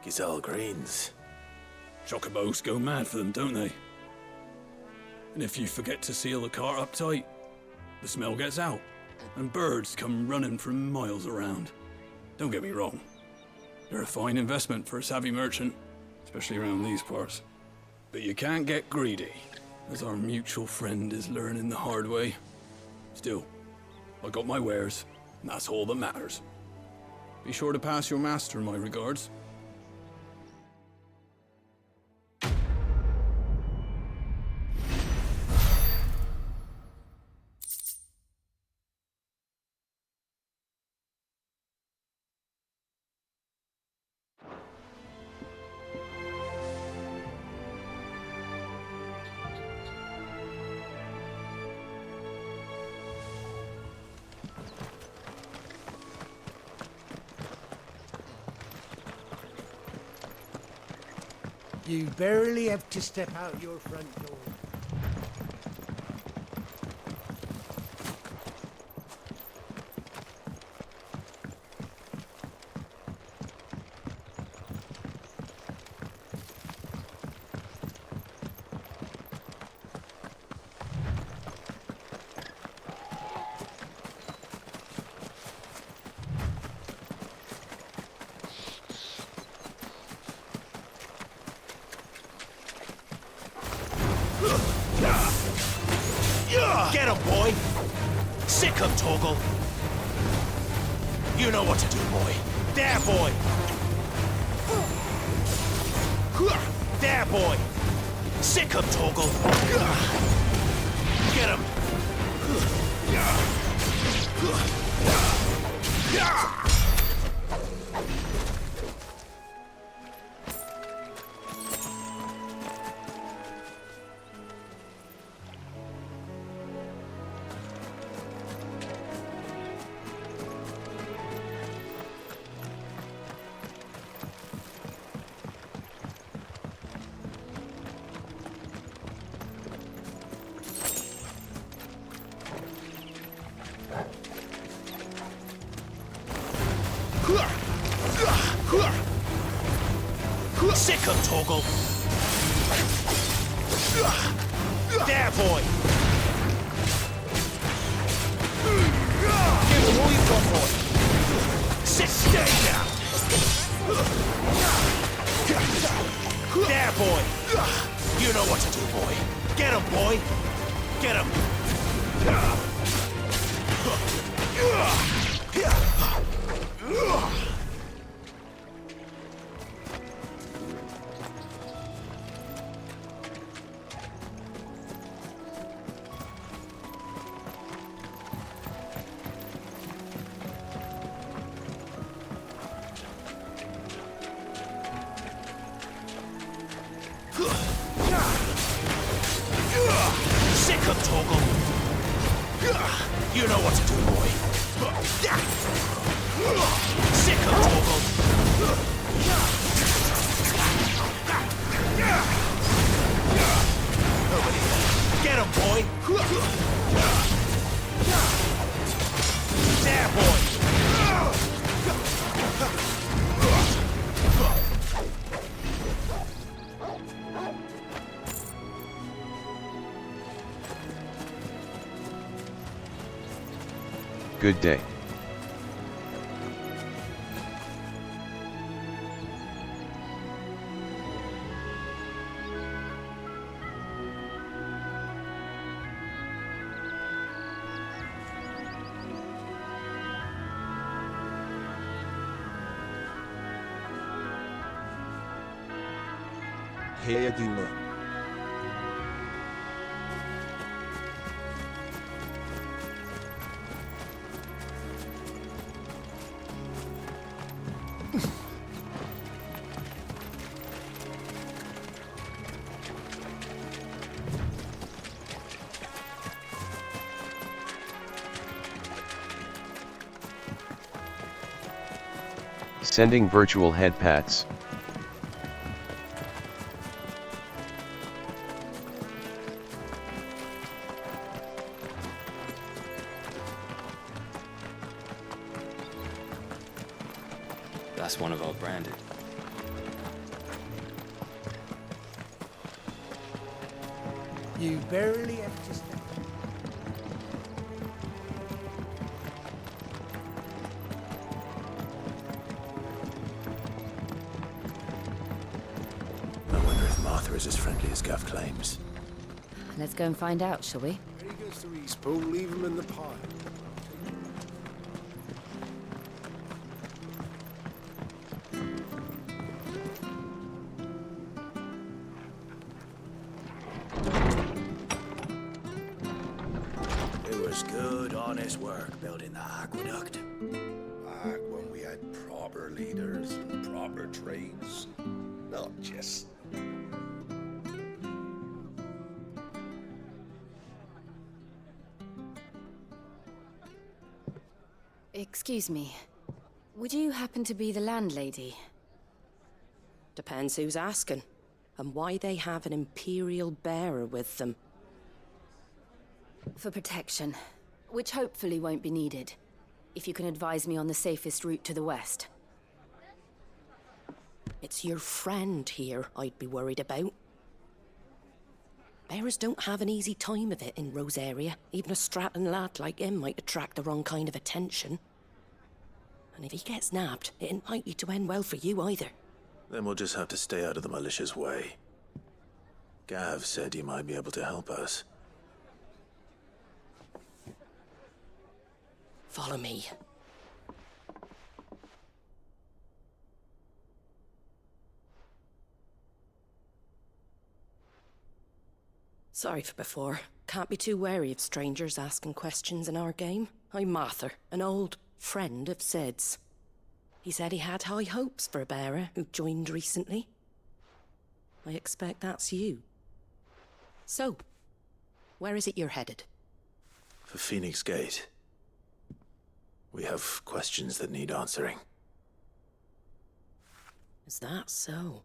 Gizal greens? Chocobos go mad for them, don't they? And if you forget to seal the cart up tight, the smell gets out, and birds come running from miles around. Don't get me wrong. They're a fine investment for a savvy merchant, especially around these parts. But you can't get greedy, as our mutual friend is learning the hard way. Still, I got my wares, and that's all that matters. Be sure to pass your master my regards. You barely have to step out your front door. Get him, boy! Sick him, Torgal! You know what to do, boy. There, boy! There, boy! Sick him, Torgal! Get him! Sick him, Torgal! There, boy! Give him all you've got, boy! Stay down! There, boy! You know what to do, boy! Get him, boy! Get him! Sick him, Torgal! You know what to do, boy! Sick him, Torgal! Nobody there. Get him, boy! There, boy! Good day. Hedima. Sending virtual head pats. That's one of our branded. You barely have to step. I wonder if Martha is as friendly as Gav claims. Let's go and find out, shall we? When he gets to East Pole, leave him in the pile. It was good, honest work building the aqueduct. Back when we had proper leaders and proper trades. Not just... Excuse me. Would you happen to be the landlady? Depends who's asking, and why they have an Imperial bearer with them. For protection, which hopefully won't be needed. If you can advise me on the safest route to the west. It's your friend here I'd be worried about. Bearers don't have an easy time of it in Rose area. Even a Stratton lad like him might attract the wrong kind of attention. And if he gets nabbed, it ain't likely to end well for you either. Then we'll just have to stay out of the malicious way. Gav said you might be able to help us. Follow me. Sorry for before. Can't be too wary of strangers asking questions in our game. I'm Martha, an old friend of Sid's. He said he had high hopes for a bearer who joined recently. I expect that's you. So, where is it you're headed? For Phoenix Gate. We have questions that need answering. Is that so?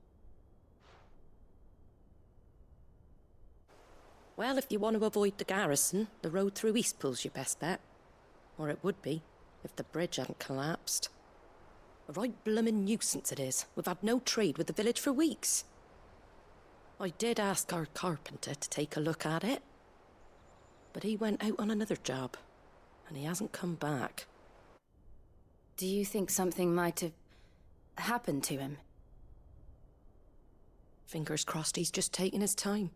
Well, if you want to avoid the garrison, the road through Eastpool's your best bet. Or it would be, if the bridge hadn't collapsed. A right bloomin' nuisance it is. We've had no trade with the village for weeks. I did ask our carpenter to take a look at it. But he went out on another job, and he hasn't come back. Do you think something might have happened to him? Fingers crossed he's just taking his time.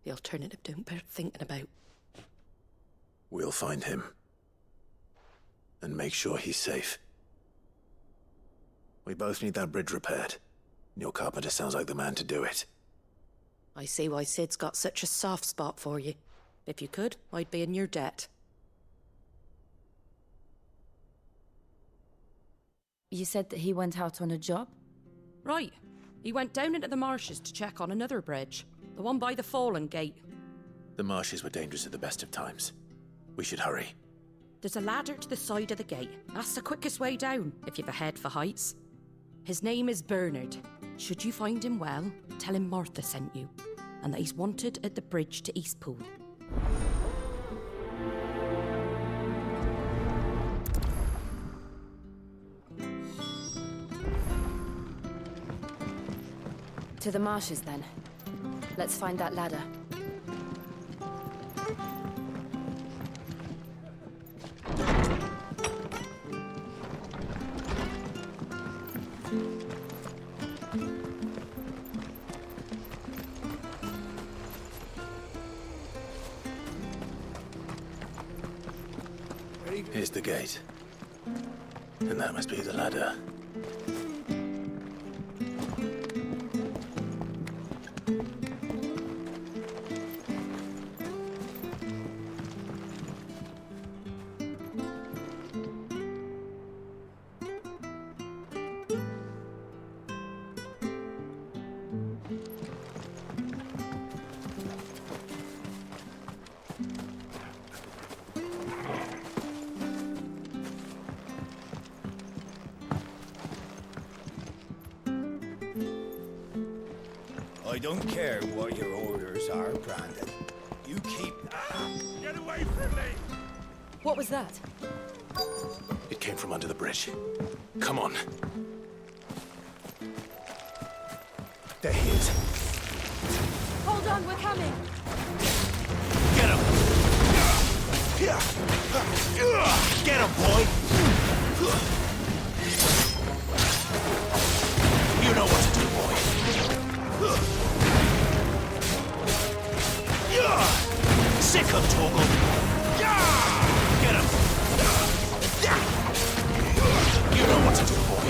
The alternative don't bear thinking about. We'll find him. And make sure he's safe. We both need that bridge repaired. Your carpenter sounds like the man to do it. I see why Sid's got such a soft spot for you. If you could, I'd be in your debt. You said that he went out on a job? Right. He went down into the marshes to check on another bridge. The one by the Fallen Gate. The marshes were dangerous at the best of times. We should hurry. There's a ladder to the side of the gate. That's the quickest way down, if you've a head for heights. His name is Bernard. Should you find him well, tell him Martha sent you, and that he's wanted at the bridge to Eastpool. To the marshes, then. Let's find that ladder. Here's the gate. And that must be the ladder. I don't care what your orders are, Brandon. You keep... Get away from me! What was that? It came from under the bridge. Come on. There he is. Hold on, we're coming! Get him! Get him, boy! You know what to do, boy. Sick of Torgal! Get him! You know what to do, boy.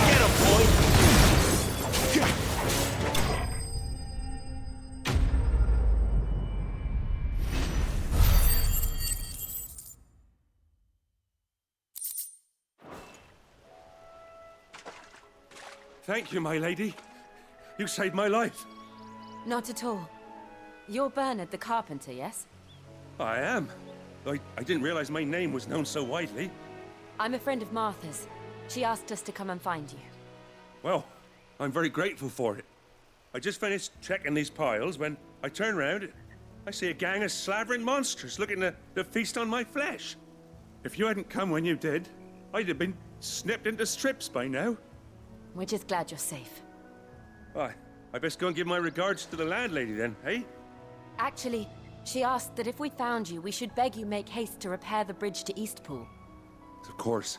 Get him, boy! Thank you, my lady. You saved my life. Not at all. You're Bernard the carpenter, yes? I am. I didn't realize my name was known so widely. I'm a friend of Martha's. She asked us to come and find you. Well, I'm very grateful for it. I just finished checking these piles when I turn round. I see a gang of slavering monsters looking to feast on my flesh. If you hadn't come when you did, I'd have been snipped into strips by now. We're just glad you're safe. I best go and give my regards to the landlady then, eh? Actually, she asked that if we found you, we should beg you make haste to repair the bridge to Eastpool. Of course.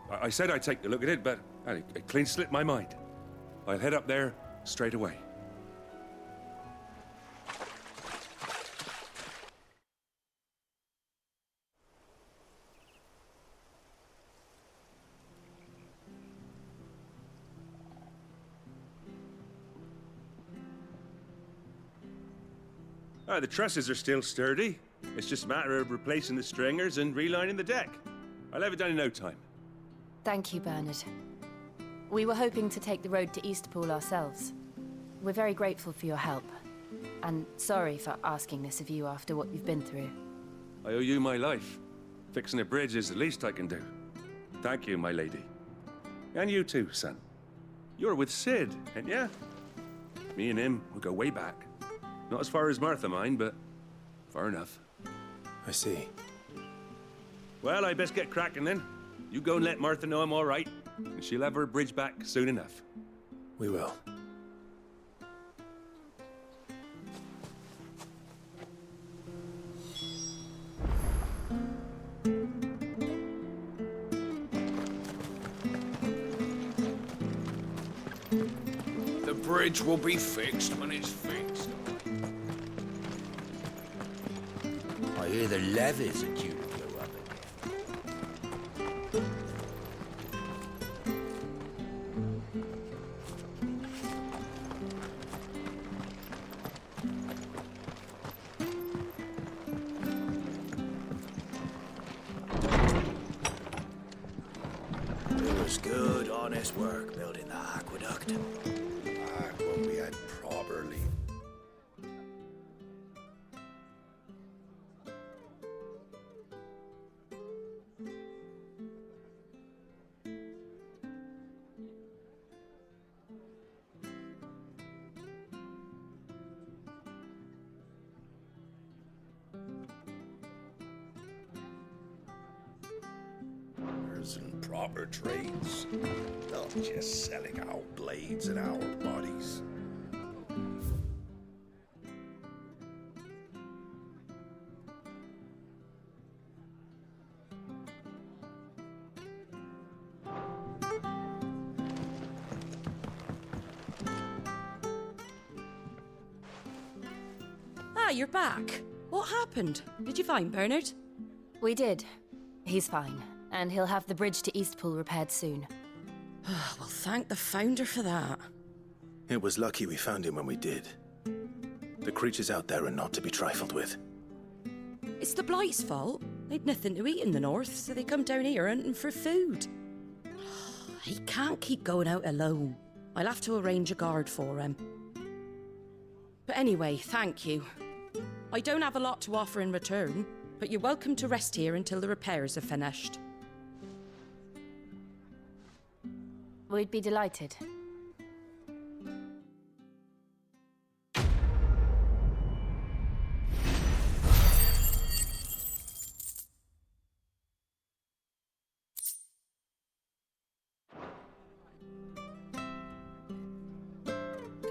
I said I'd take a look at it, but it clean slipped my mind. I'll head up there straight away. The trusses are still sturdy. It's just a matter of replacing the stringers and relining the deck. I'll have it done in no time. Thank you, Bernard. We were hoping to take the road to Eastpool ourselves. We're very grateful for your help. And sorry for asking this of you after what you've been through. I owe you my life. Fixing a bridge is the least I can do. Thank you, my lady. And you too, son. You're with Sid, ain't ya? Me and him, we go way back. Not as far as Martha, mind, but far enough. I see. Well, I best get cracking then. You go and let Martha know I'm all right, and she'll have her bridge back soon enough. We will. The bridge will be fixed when it's fixed. I hear the levies are due to go up again. It was good, honest work building the aqueduct. Back when we had properly. And proper trades, not just selling our blades and our bodies. Ah, you're back. What happened? Did you find Bernard? We did. He's fine. And he'll have the bridge to Eastpool repaired soon. Well, thank the Founder for that. It was lucky we found him when we did. The creatures out there are not to be trifled with. It's the Blight's fault. They'd nothing to eat in the north, so they come down here hunting for food. He can't keep going out alone. I'll have to arrange a guard for him. But anyway, thank you. I don't have a lot to offer in return, but you're welcome to rest here until the repairs are finished. We'd be delighted.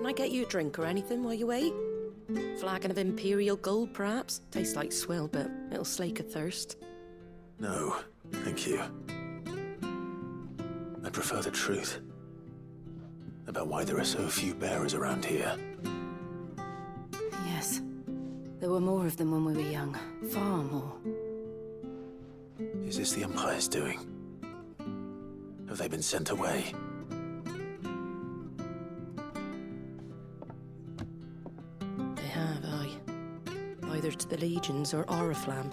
Can I get you a drink or anything while you wait? Flagon of Imperial Gold, perhaps? Tastes like swill, but it'll slake a thirst. No, thank you. I prefer the truth about why there are so few bearers around here. Yes. There were more of them when we were young. Far more. Is this the Empire's doing? Have they been sent away? They have, aye. Either to the Legions or Oriflamme.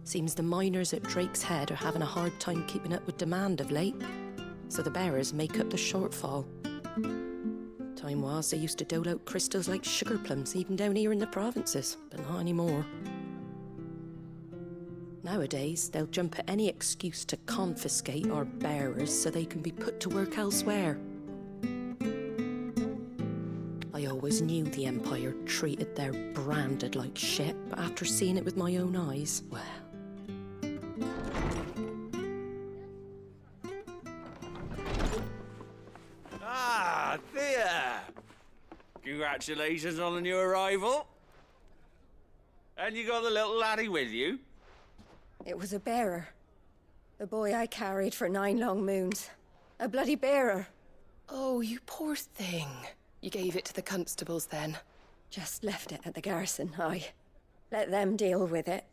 Seems the miners at Drake's Head are having a hard time keeping up with demand of late, so the bearers make up the shortfall. Time was they used to dole out crystals like sugar plums even down here in the provinces, but not anymore. Nowadays, they'll jump at any excuse to confiscate our bearers so they can be put to work elsewhere. I always knew the Empire treated their branded like shit, but after seeing it with my own eyes, well... Ah, there! Congratulations on the new arrival. And you got the little laddie with you? It was a bearer. The boy I carried for 9 long moons. A bloody bearer. Oh, you poor thing. You gave it to the constables then? Just left it at the garrison, aye. Let them deal with it.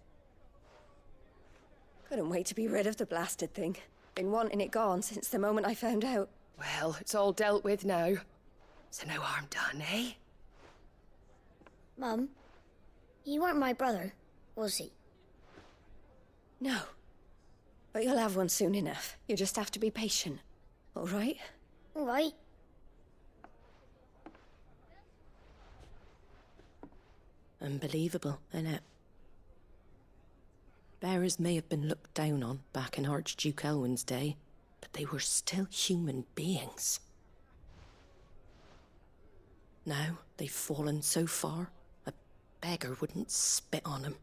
Couldn't wait to be rid of the blasted thing. Been wanting it gone since the moment I found out. Well, it's all dealt with now. So no harm done, eh? Mum, he weren't my brother, was he? No. But you'll have one soon enough. You just have to be patient. All right? All right. Unbelievable, innit? Bearers may have been looked down on back in Archduke Elwin's day, but they were still human beings. Now they've fallen so far, a beggar wouldn't spit on them.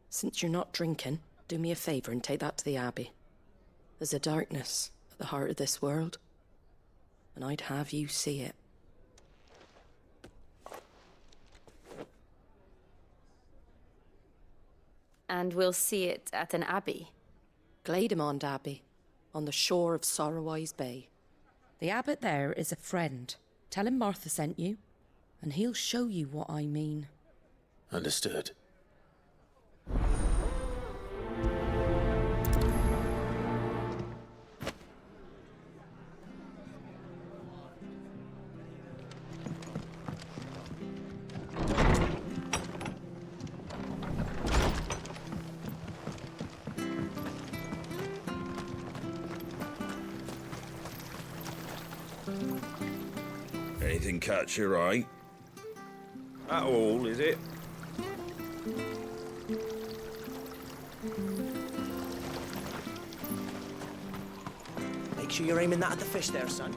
Since you're not drinking, do me a favour and take that to the Abbey. There's a darkness at the heart of this world, and I'd have you see it. And we'll see it at an abbey? Glaidemond Abbey, on the shore of ShouraiLive Bay. The abbot there is a friend. Tell him Martha sent you, and he'll show you what I mean. Understood. Anything catch your eye? At all, is it? Make sure you're aiming that at the fish there, son.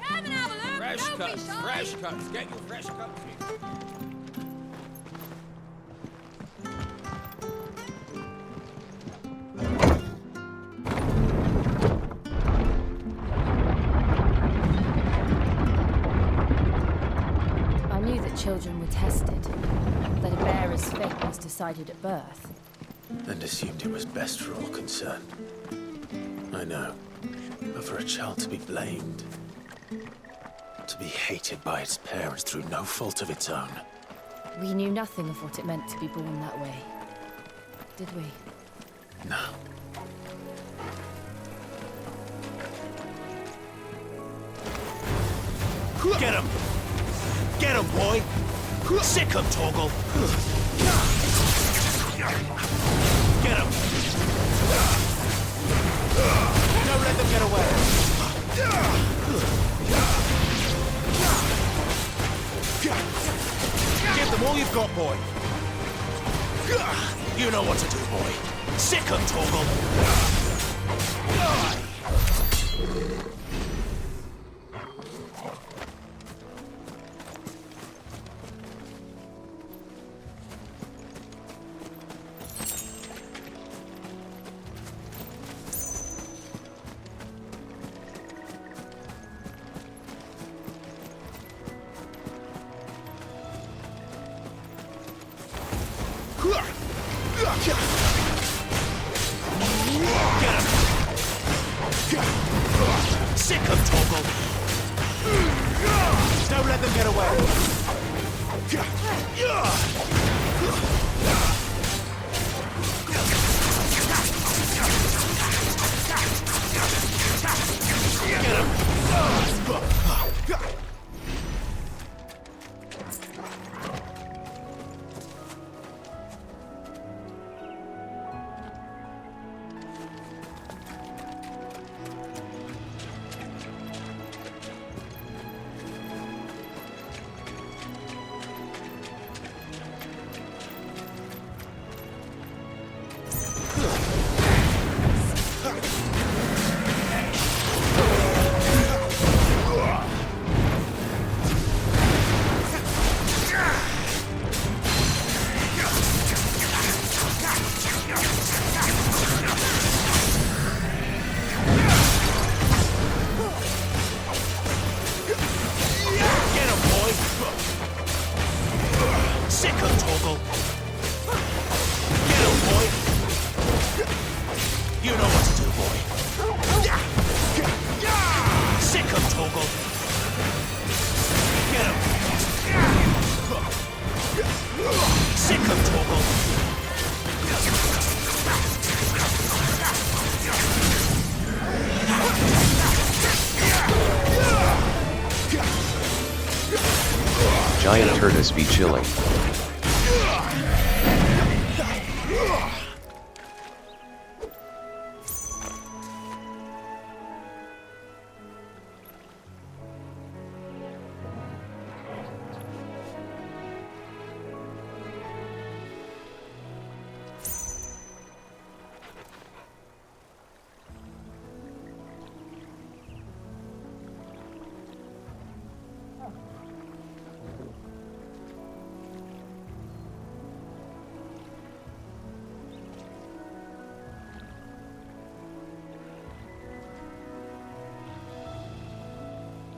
Come and have a look. Fresh Don't be cuts, shy. fresh cuts. Get your fresh cuts in. I knew that children were tested, that a bearer's fate was decided at birth. And assumed it was best for all concerned. I know. But for a child to be blamed, to be hated by its parents through no fault of its own. We knew nothing of what it meant to be born that way, did we? No. Get him! Get him, boy! Sick him, Torgal! Get him! Don't let them get away! Give them all you've got, boy! You know what to do, boy! Sick him, Torgal! Don't let them get away! Giant tortoise be chilling.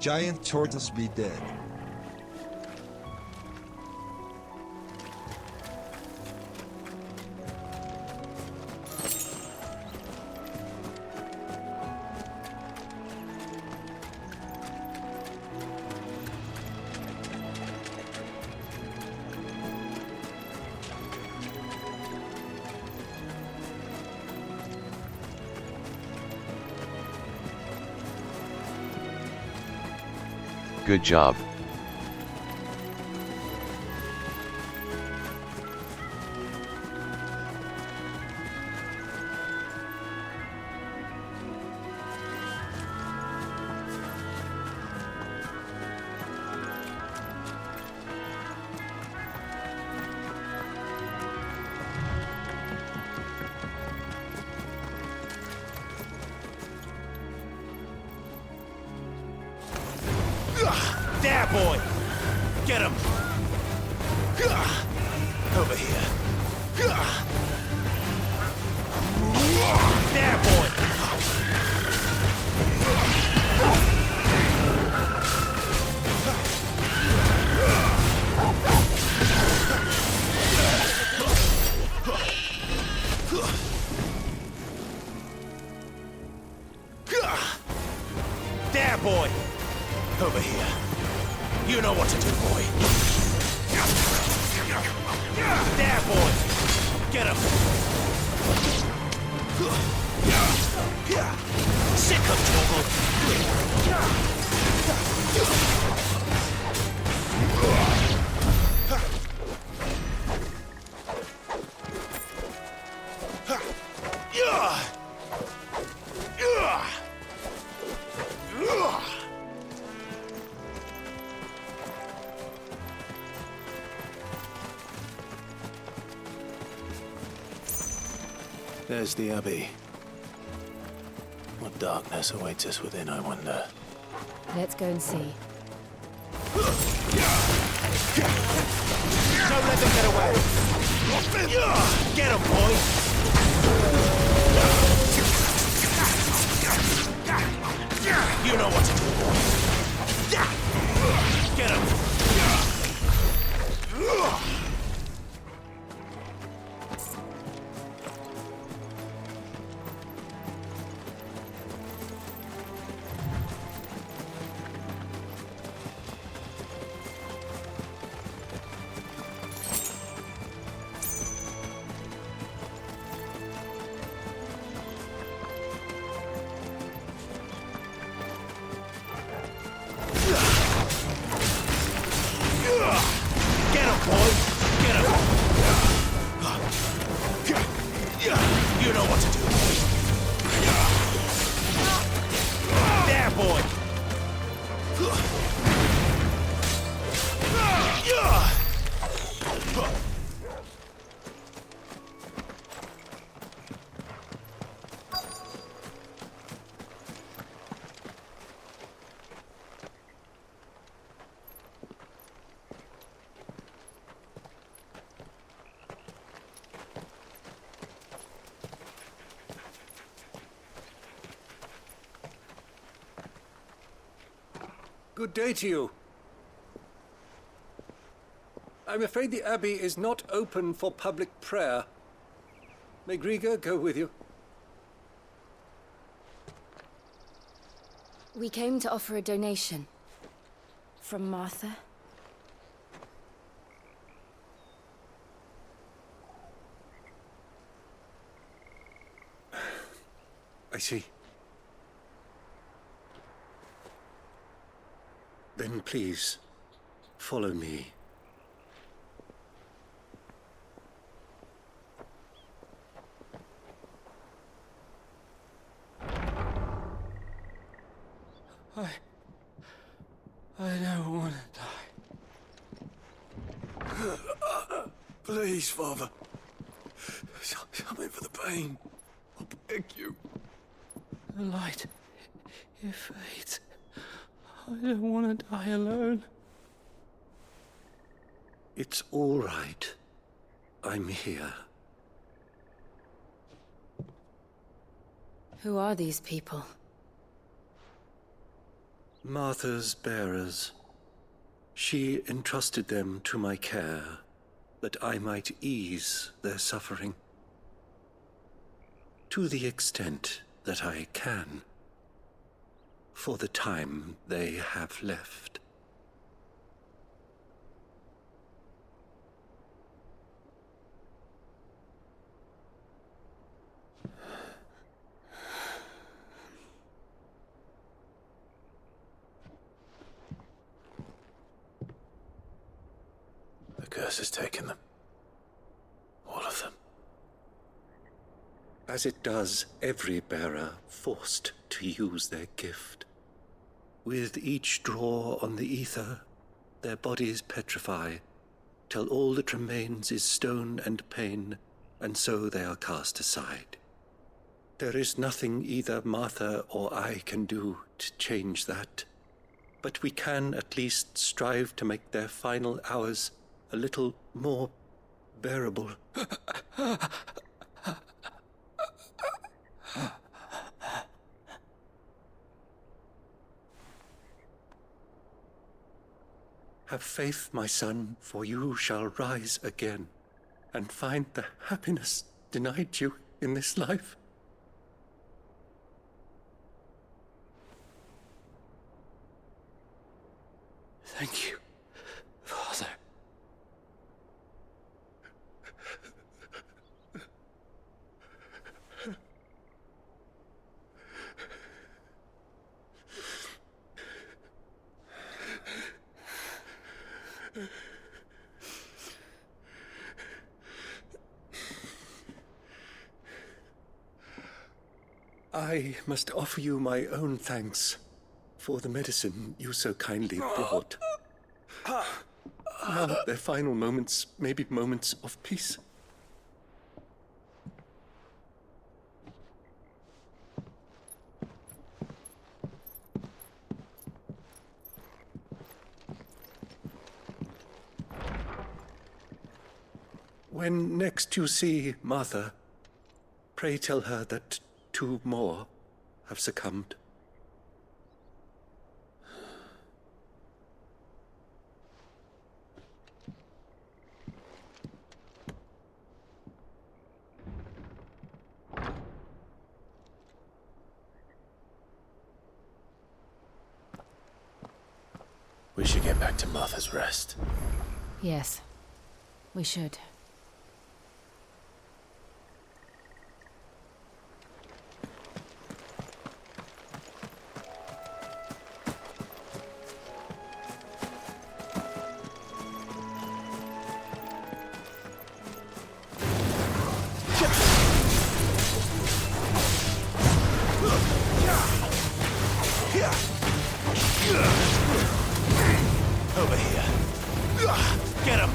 Giant tortoise be dead. Good job. There, boy! Get him! Over here. There, boy! There, boy! Over here. You know what to do, boy. There, boy! Get him! Sick of Toggle! There's the Abbey. What darkness awaits us within, I wonder? Let's go and see. Don't let them get away! Get him, boy! You know what to do, boy. Get him! Good day to you. I'm afraid the Abbey is not open for public prayer. May Griga go with you? We came to offer a donation. From Martha. I see. Then please, follow me. I don't want to die. Please, Father. Something for the pain. I beg you. The light, it fades. I don't want to die alone. It's all right. I'm here. Who are these people? Martha's bearers. She entrusted them to my care, that I might ease their suffering. To the extent that I can, for the time they have left. The curse has taken them. All of them. As it does every bearer forced to use their gift. With each draw on the ether, their bodies petrify, till all that remains is stone and pain, and so they are cast aside. There is nothing either Martha or I can do to change that, but we can at least strive to make their final hours a little more bearable. Have faith, my son, for you shall rise again and find the happiness denied you in this life. Thank you, Father. I must offer you my own thanks for the medicine you so kindly brought. Now their final moments may be moments of peace. When next you see Martha, pray tell her that 2 more have succumbed. We should get back to Martha's Rest. Yes, we should. Over here. Get him!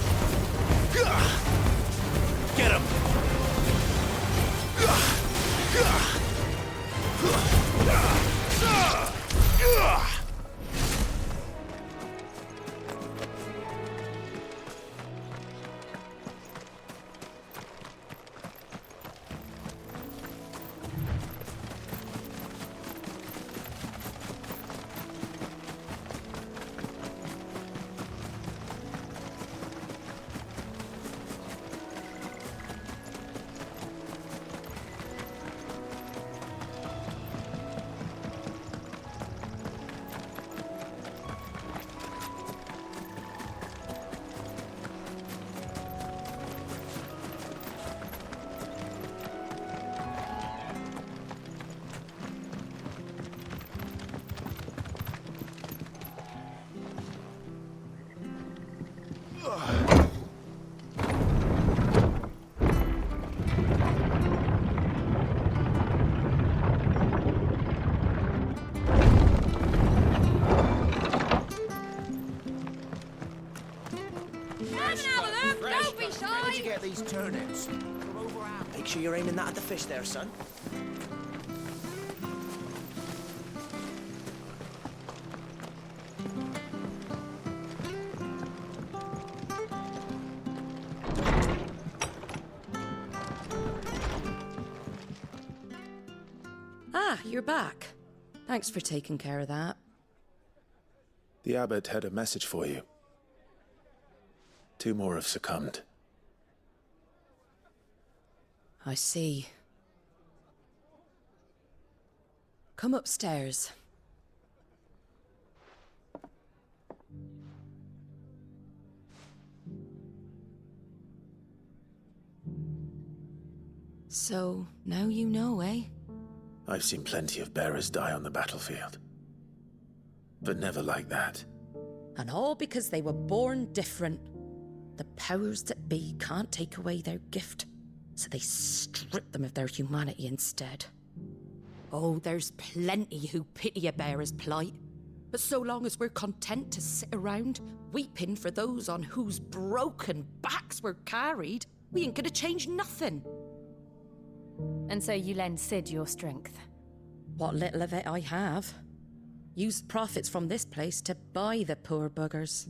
sure you're aiming that at the fish there, son. Ah, you're back. Thanks for taking care of that. The abbot had a message for you. 2 more have succumbed. I see. Come upstairs. So, now you know, eh? I've seen plenty of bearers die on the battlefield. But never like that. And all because they were born different. The powers that be can't take away their gift, so they strip them of their humanity instead. Oh, there's plenty who pity a bearer's plight. But so long as we're content to sit around, weeping for those on whose broken backs we're carried, we ain't gonna change nothing. And so you lend Sid your strength? What little of it I have. Used profits from this place to buy the poor buggers.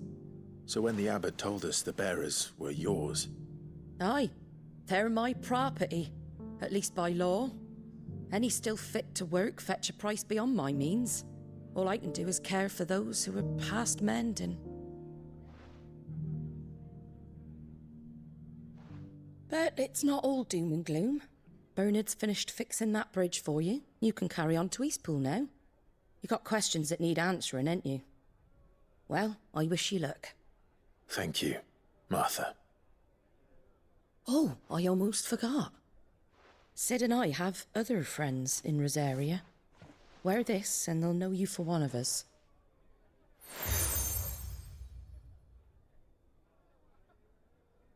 So when the abbot told us the bearers were yours... Aye, they're my property, at least by law. Any still fit to work fetch a price beyond my means. All I can do is care for those who are past mending. But it's not all doom and gloom. Bernard's finished fixing that bridge for you. You can carry on to Eastpool now. You got questions that need answering, ain't you? Well, I wish you luck. Thank you, Martha. Oh, I almost forgot. Sid and I have other friends in Rosaria. Wear this and they'll know you for one of us.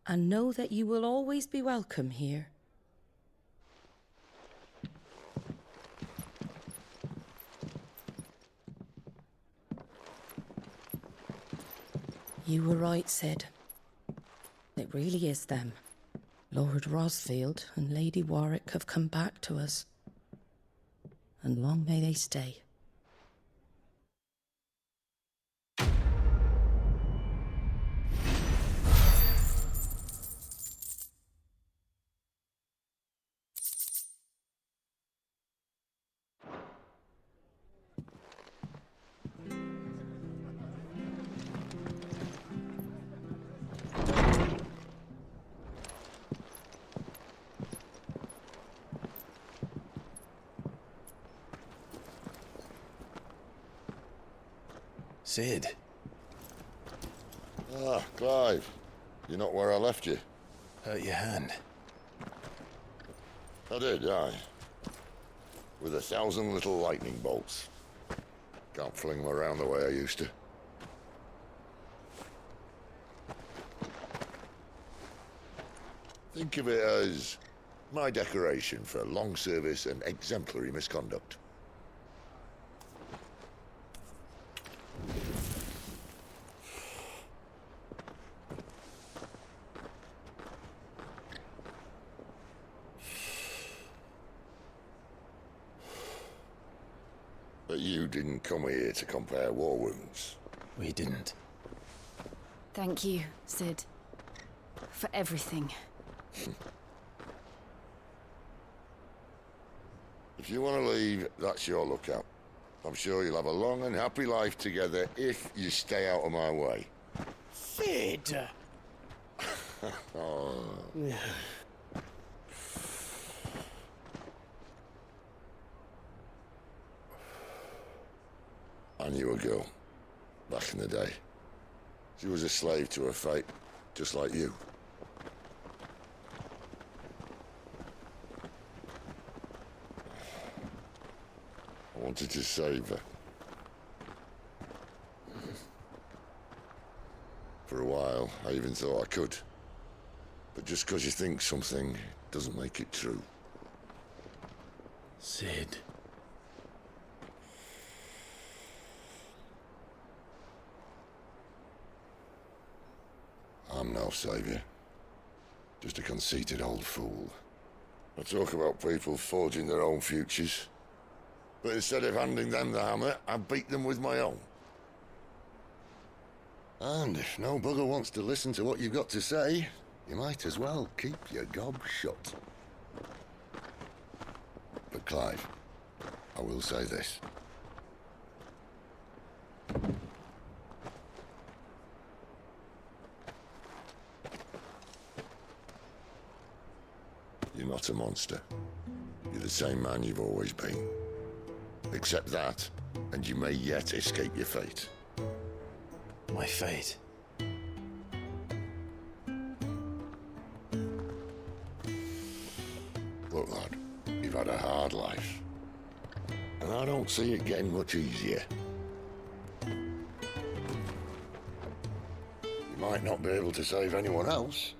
And know that you will always be welcome here. You were right, Sid. It really is them. Lord Rosfield and Lady Warwick have come back to us. And long may they stay. Sid. Ah, Clive. You're not where I left you. Hurt your hand. I did, aye. With 1,000 little lightning bolts. Can't fling them around the way I used to. Think of it as my decoration for long service and exemplary misconduct. But you didn't come here to compare war wounds. We didn't. Thank you, Sid. For everything. If you want to leave, that's your lookout. I'm sure you'll have a long and happy life together if you stay out of my way. Sid! Oh. I knew a girl, back in the day. She was a slave to her fate, just like you. I wanted to save her. For a while, I even thought I could. But just because you think something doesn't make it true. Sid. I'm no savior. Just a conceited old fool. I talk about people forging their own futures. But instead of handing them the hammer, I beat them with my own. And if no bugger wants to listen to what you've got to say, you might as well keep your gob shut. But Clive, I will say this. You're not a monster. You're the same man you've always been. Accept that, and you may yet escape your fate. My fate? Look, lad, you've had a hard life. And I don't see it getting much easier. You might not be able to save anyone else,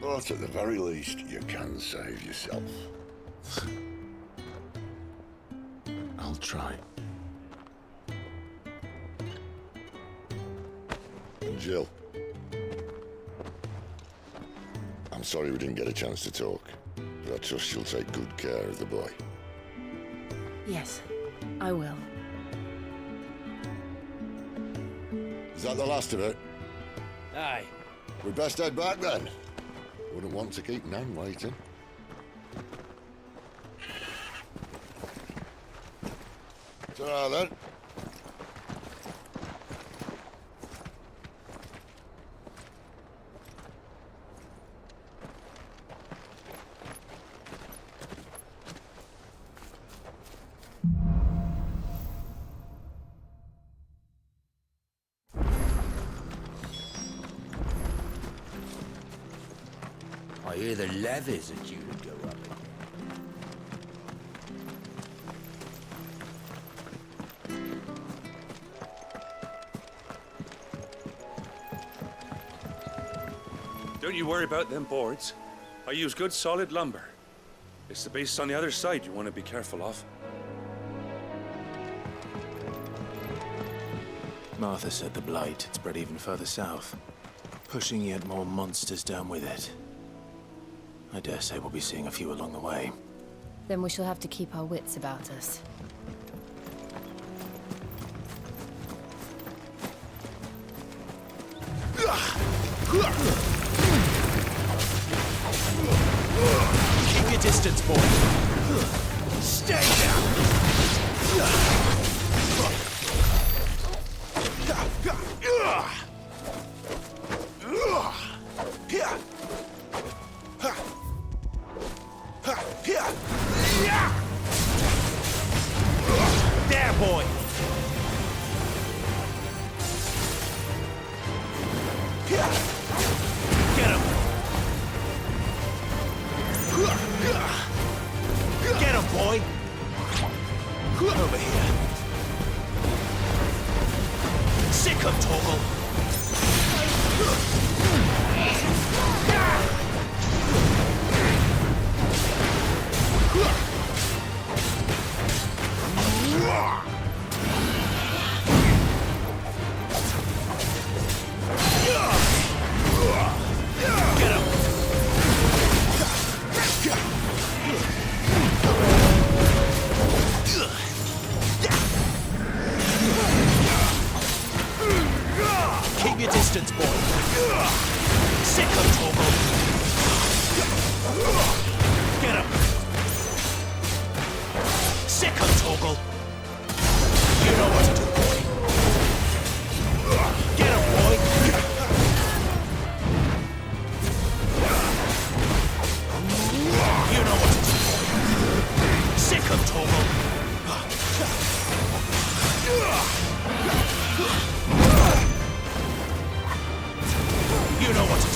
but at the very least, you can save yourself. I'll try. Jill. I'm sorry we didn't get a chance to talk, but I trust you'll take good care of the boy. Yes, I will. Is that the last of it? Aye. We'd best head back then. Wouldn't want to keep Nan waiting. Ta-ra then. I hear the levies are due to go up again. Don't you worry about them boards. I use good solid lumber. It's the beasts on the other side you want to be careful of. Martha said the blight had spread even further south, pushing yet more monsters down with it. I dare say we'll be seeing a few along the way. Then we shall have to keep our wits about us. Keep your distance, boy. Stay down. There, boy. Get him. Get him, boy. Over here. Sick of Toggle. Get him. Keep your distance, boy. Sick of Toggle. Get him. Sick of Toggle. You know what to do, boy. Get him, boy. You know what to do, boy. Sick of Toggle. You know what to do.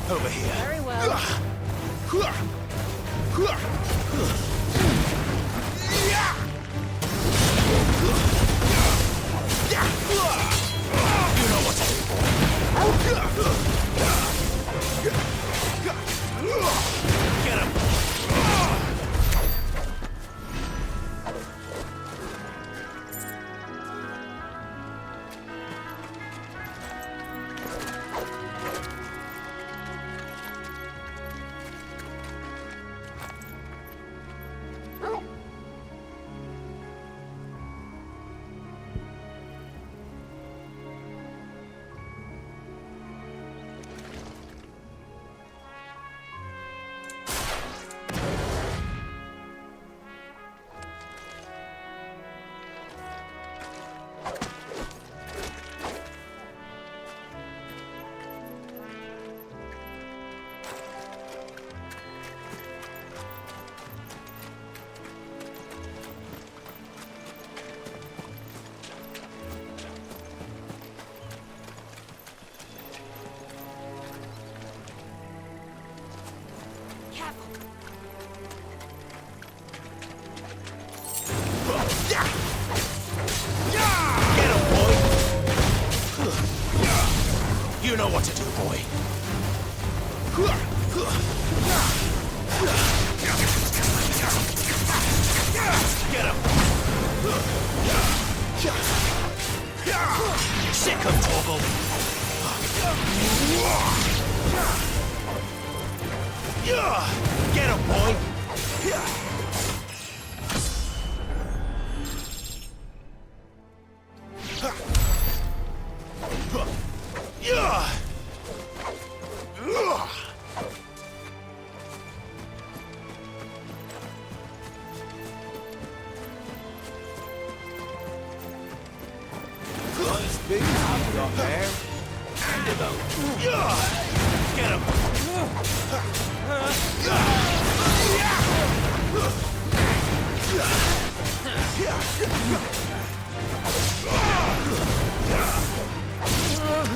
Over here. Very well. You know what to do, boy. Get him. You know what to do, boy. Get him. Sick him, Torgal. Get him, boy. Big house up there. Get him.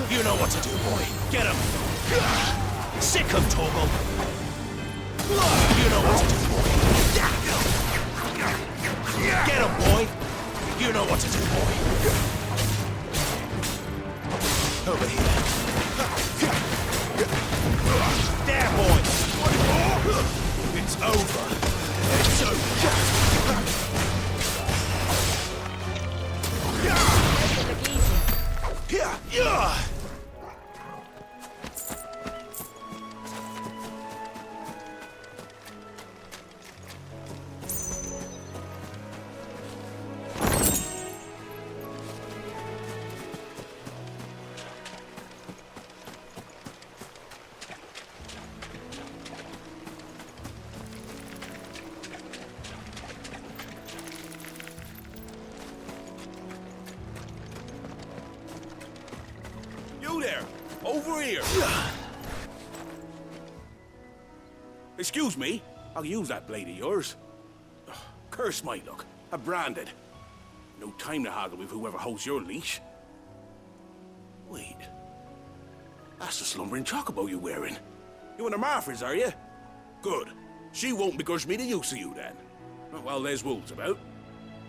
You know what to do, boy. Get him. Sick him, Torgal. You know what to do, boy. Get him, boy. You know what to do, boy. Over here. There, boy. It's over. It's over. Yeah. You there! Over here! Excuse me, I'll use that blade of yours. Curse my luck. I'm branded. No time to haggle with whoever holds your leash. Wait. That's the slumbering chocobo you're wearing. You and the Marfors, are you? Good. She won't begrudge me the use of you then. Not while there's wolves about.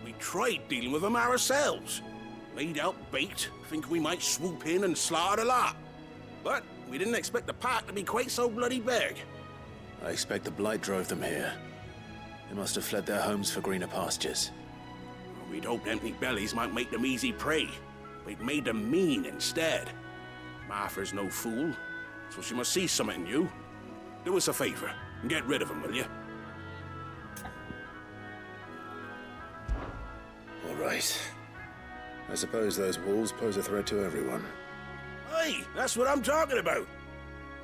We tried dealing with them ourselves. Laid out bait, think we might swoop in and slaughter the lot. But we didn't expect the pack to be quite so bloody big. I expect the blight drove them here. They must have fled their homes for greener pastures. We'd hoped empty bellies might make them easy prey. We'd made them mean instead. Martha's no fool, so she must see something in you. Do us a favor and get rid of them, will you? All right. I suppose those wolves pose a threat to everyone. Aye, that's what I'm talking about.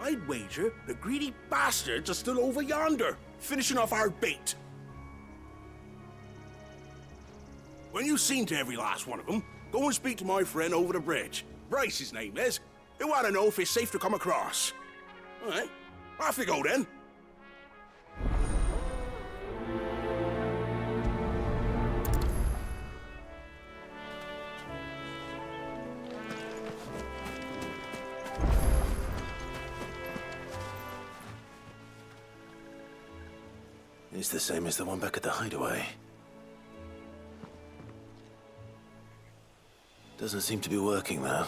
I'd wager the greedy bastards are still over yonder, finishing off our bait. When you've seen to every last one of them, go and speak to my friend over the bridge. Bryce, his name is. They want to know if it's safe to come across. All right, off you go then. It's the same as the one back at the hideaway. Doesn't seem to be working, though.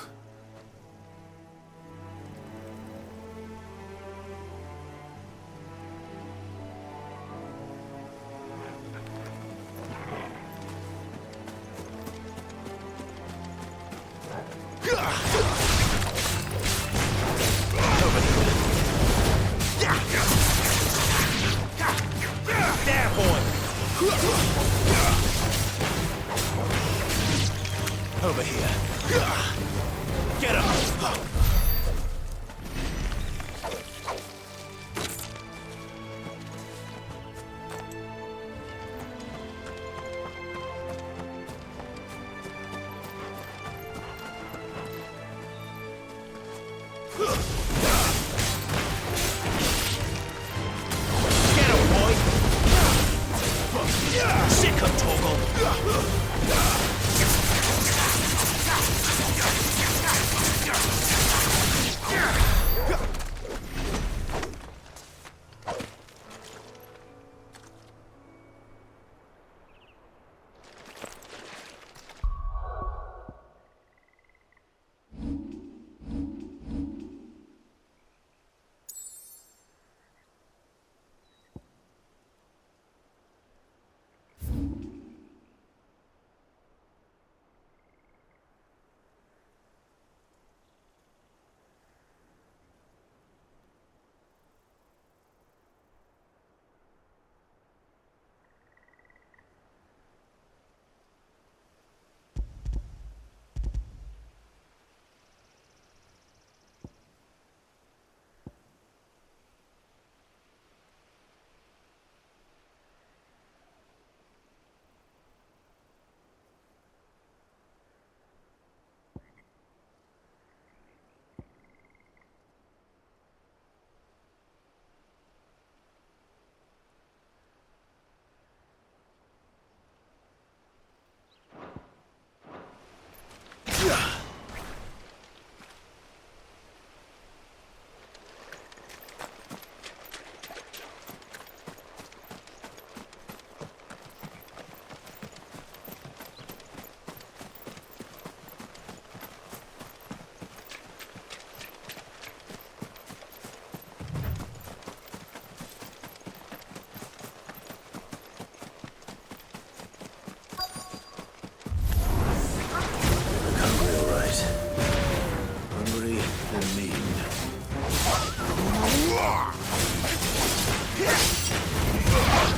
Over here. Get him! Get him, boy! Sick him, Torgal!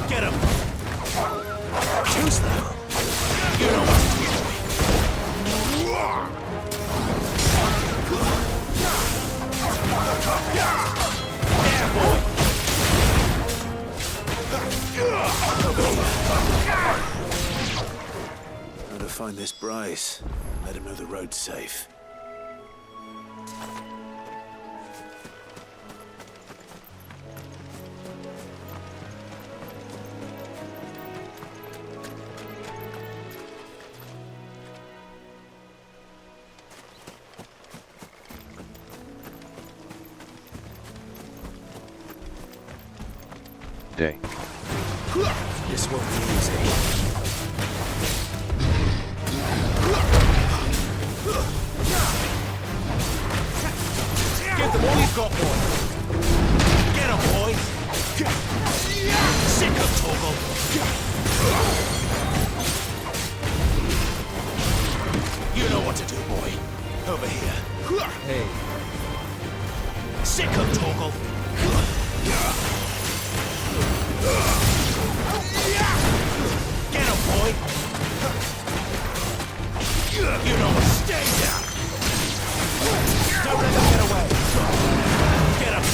Get him! Choose them! You know what to do. Yeah, boy! How to find this Bryce and let him know the road's safe. Day. This won't be easy. Hey. Sick of Toggle. Get him, boy. You know what? Stay down. Don't let him get away. Get him.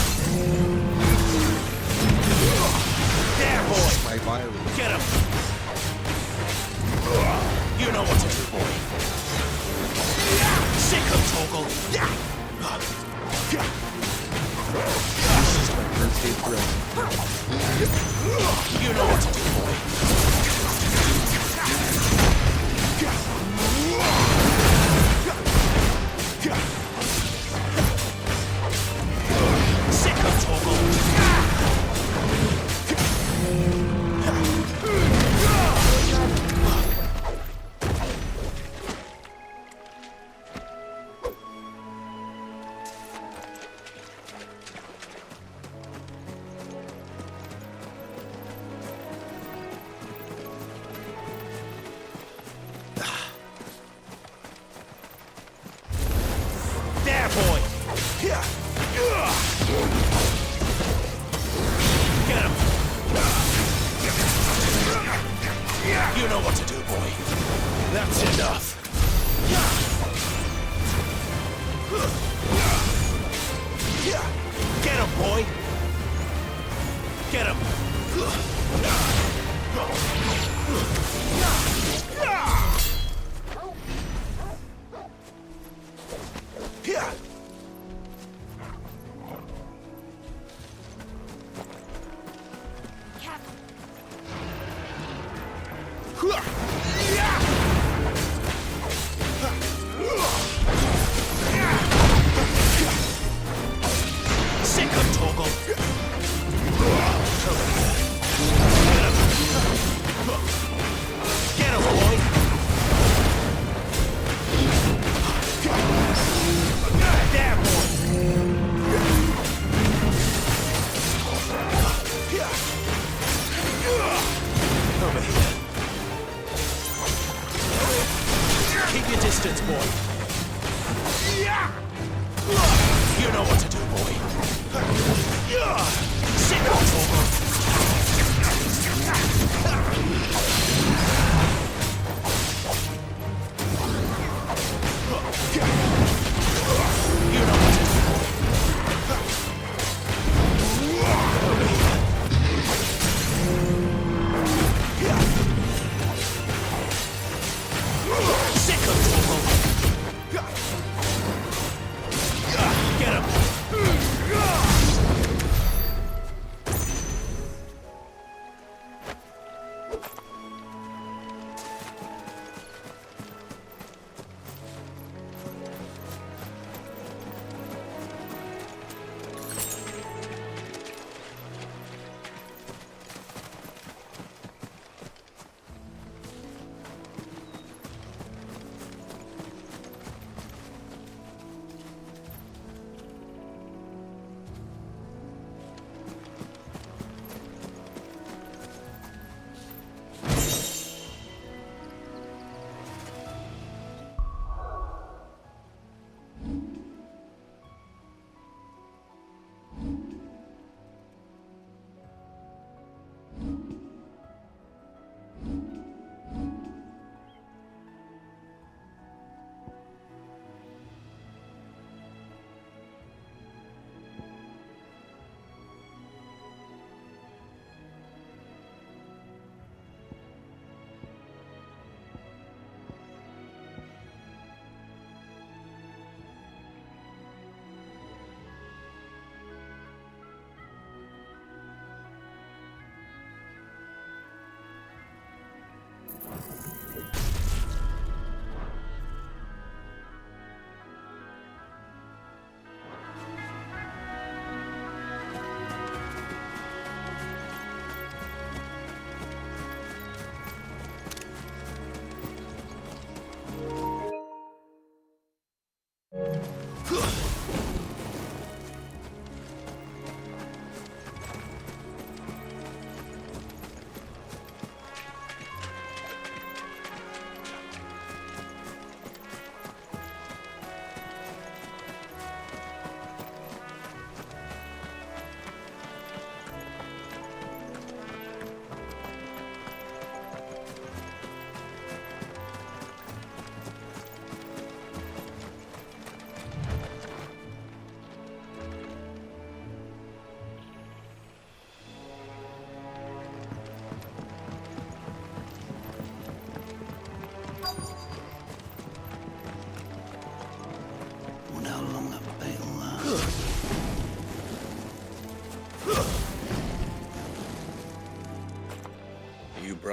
There, boy. My violence. Get him. You know what to do, boy. Sick of Toggle. This is my birthday present. You know what to do, boy. Sick of Toggle. There, boy. Get him. You know what to do, boy. That's enough. Get him, boy. Get him. Sick of Toggle. Get him, boy. There, boy. Over here. Keep your distance, boy. You know what to do, boy. Sick of Toggle. You know what to do, boy. Sick of Toggle.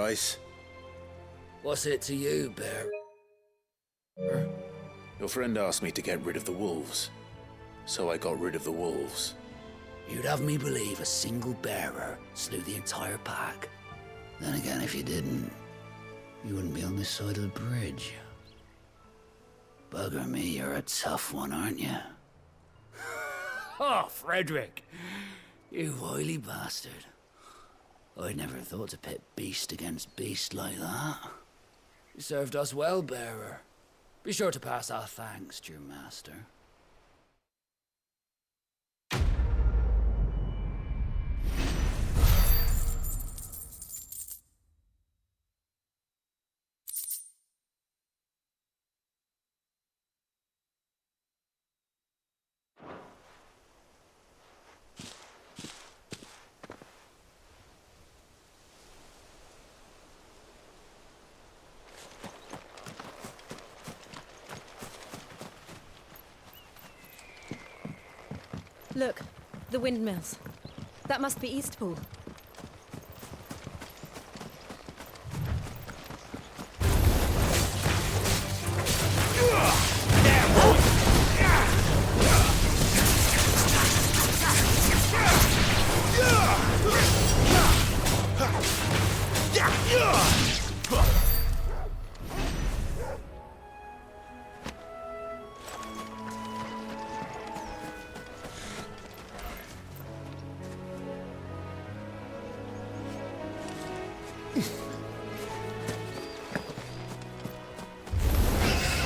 price. What's it to you, Bear? Your friend asked me to get rid of the wolves, so I got rid of the wolves. You'd have me believe a single bearer slew the entire pack. Then again, if you didn't, you wouldn't be on this side of the bridge. Bugger me, you're a tough one, aren't you? Oh, Frederick! You wily bastard. I'd never thought to pit beast against beast like that. You served us well, Bearer. Be sure to pass our thanks to your master. Look, the windmills. That must be Eastpool.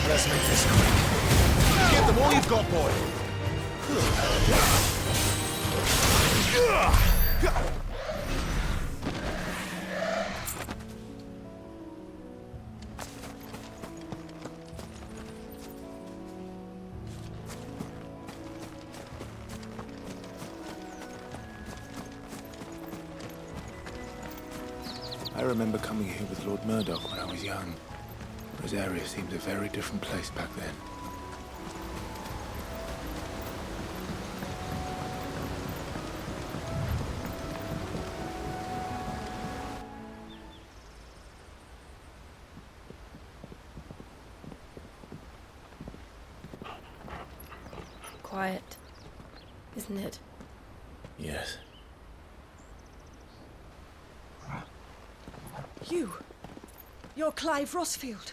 Let's make this quick. Give them all you've got, boy. I remember coming here with Lord Murdoch when I was young. Rosaria seemed a very different place back then. Quiet, isn't it? Yes. You're Clive Rossfield.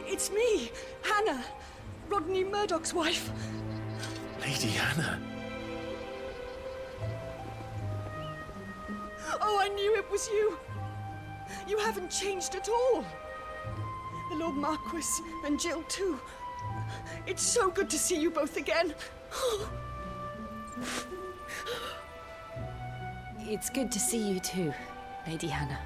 It's me, Hannah, Rodney Murdoch's wife. Lady Hannah. Oh, I knew it was you. You haven't changed at all. The Lord Marquis and Jill too. It's so good to see you both again. It's good to see you too, Lady Hannah.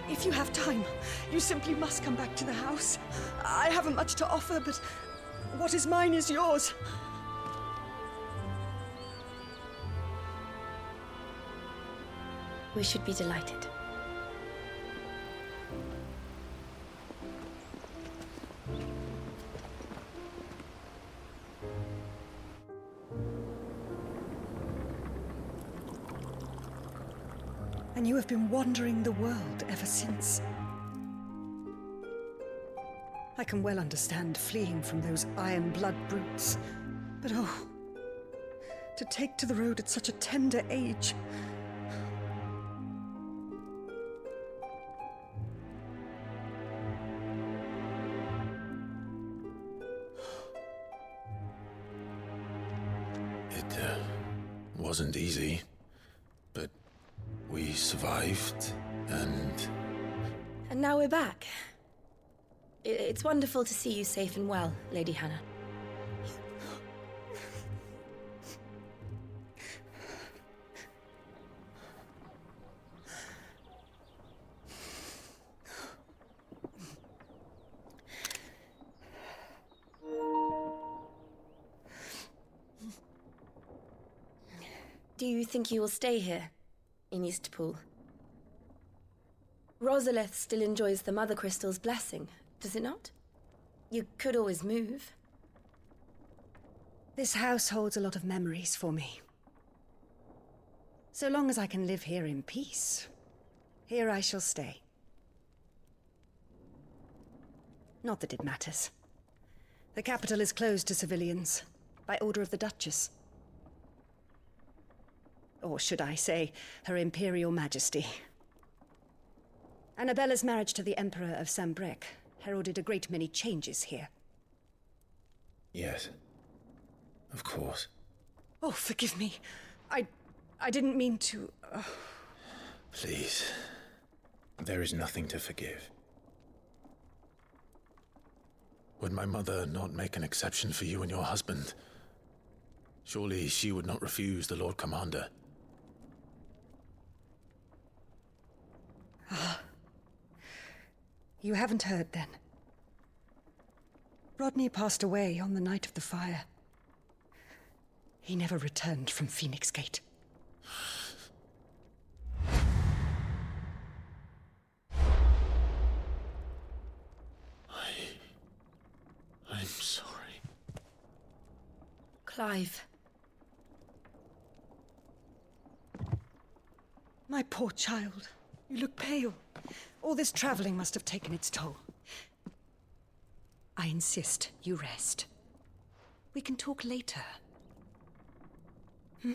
If you have time, you simply must come back to the house. I haven't much to offer, but what is mine is yours. We should be delighted. And you have been wandering the world ever since. I can well understand fleeing from those iron blood brutes, but oh, to take to the road at such a tender age. It wasn't easy, but we survived, and now we're back. It's wonderful to see you safe and well, Lady Hannah. Do you think you will stay here, in Eastpool? Rosalith still enjoys the Mother Crystal's blessing, does it not? You could always move. This house holds a lot of memories for me. So long as I can live here in peace, here I shall stay. Not that it matters. The capital is closed to civilians, by order of the Duchess. Or should I say, Her Imperial Majesty. Annabella's marriage to the Emperor of Sambrec heralded a great many changes here. Yes. Of course. Oh, forgive me. I didn't mean to... Please. There is nothing to forgive. Would my mother not make an exception for you and your husband? Surely she would not refuse the Lord Commander. Ah. You haven't heard, then. Rodney passed away on the night of the fire. He never returned from Phoenix Gate. I'm sorry. Clive. My poor child. You look pale. All this traveling must have taken its toll. I insist you rest. We can talk later. Hmm?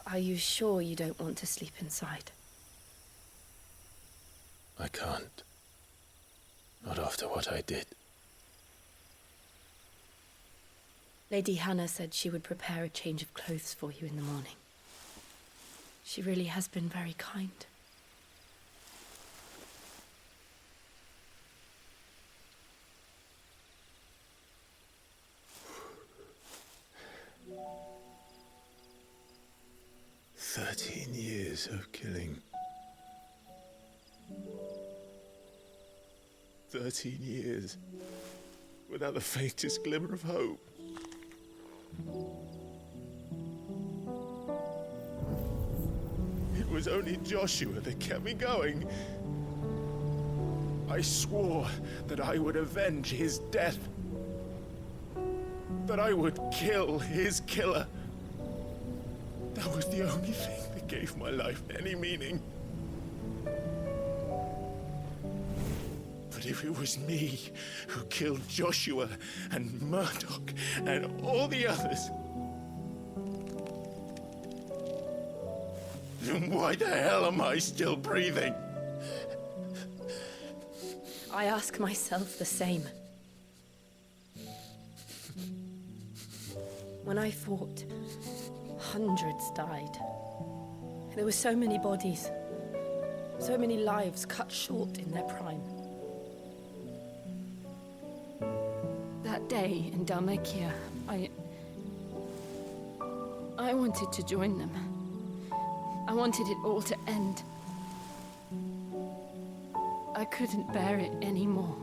Are you sure you don't want to sleep inside? I can't. Not after what I did. Lady Hannah said she would prepare a change of clothes for you in the morning. She really has been very kind. Years of killing. 13 years without the faintest glimmer of hope. It was only Joshua that kept me going. I swore that I would avenge his death. That I would kill his killer. That was the only thing that gave my life any meaning. But if it was me who killed Joshua and Murdoch and all the others, then why the hell am I still breathing? I ask myself the same. When I fought, hundreds died. There were so many bodies, so many lives cut short in their prime. That day in Dalmacia, I wanted to join them. I wanted it all to end. I couldn't bear it anymore.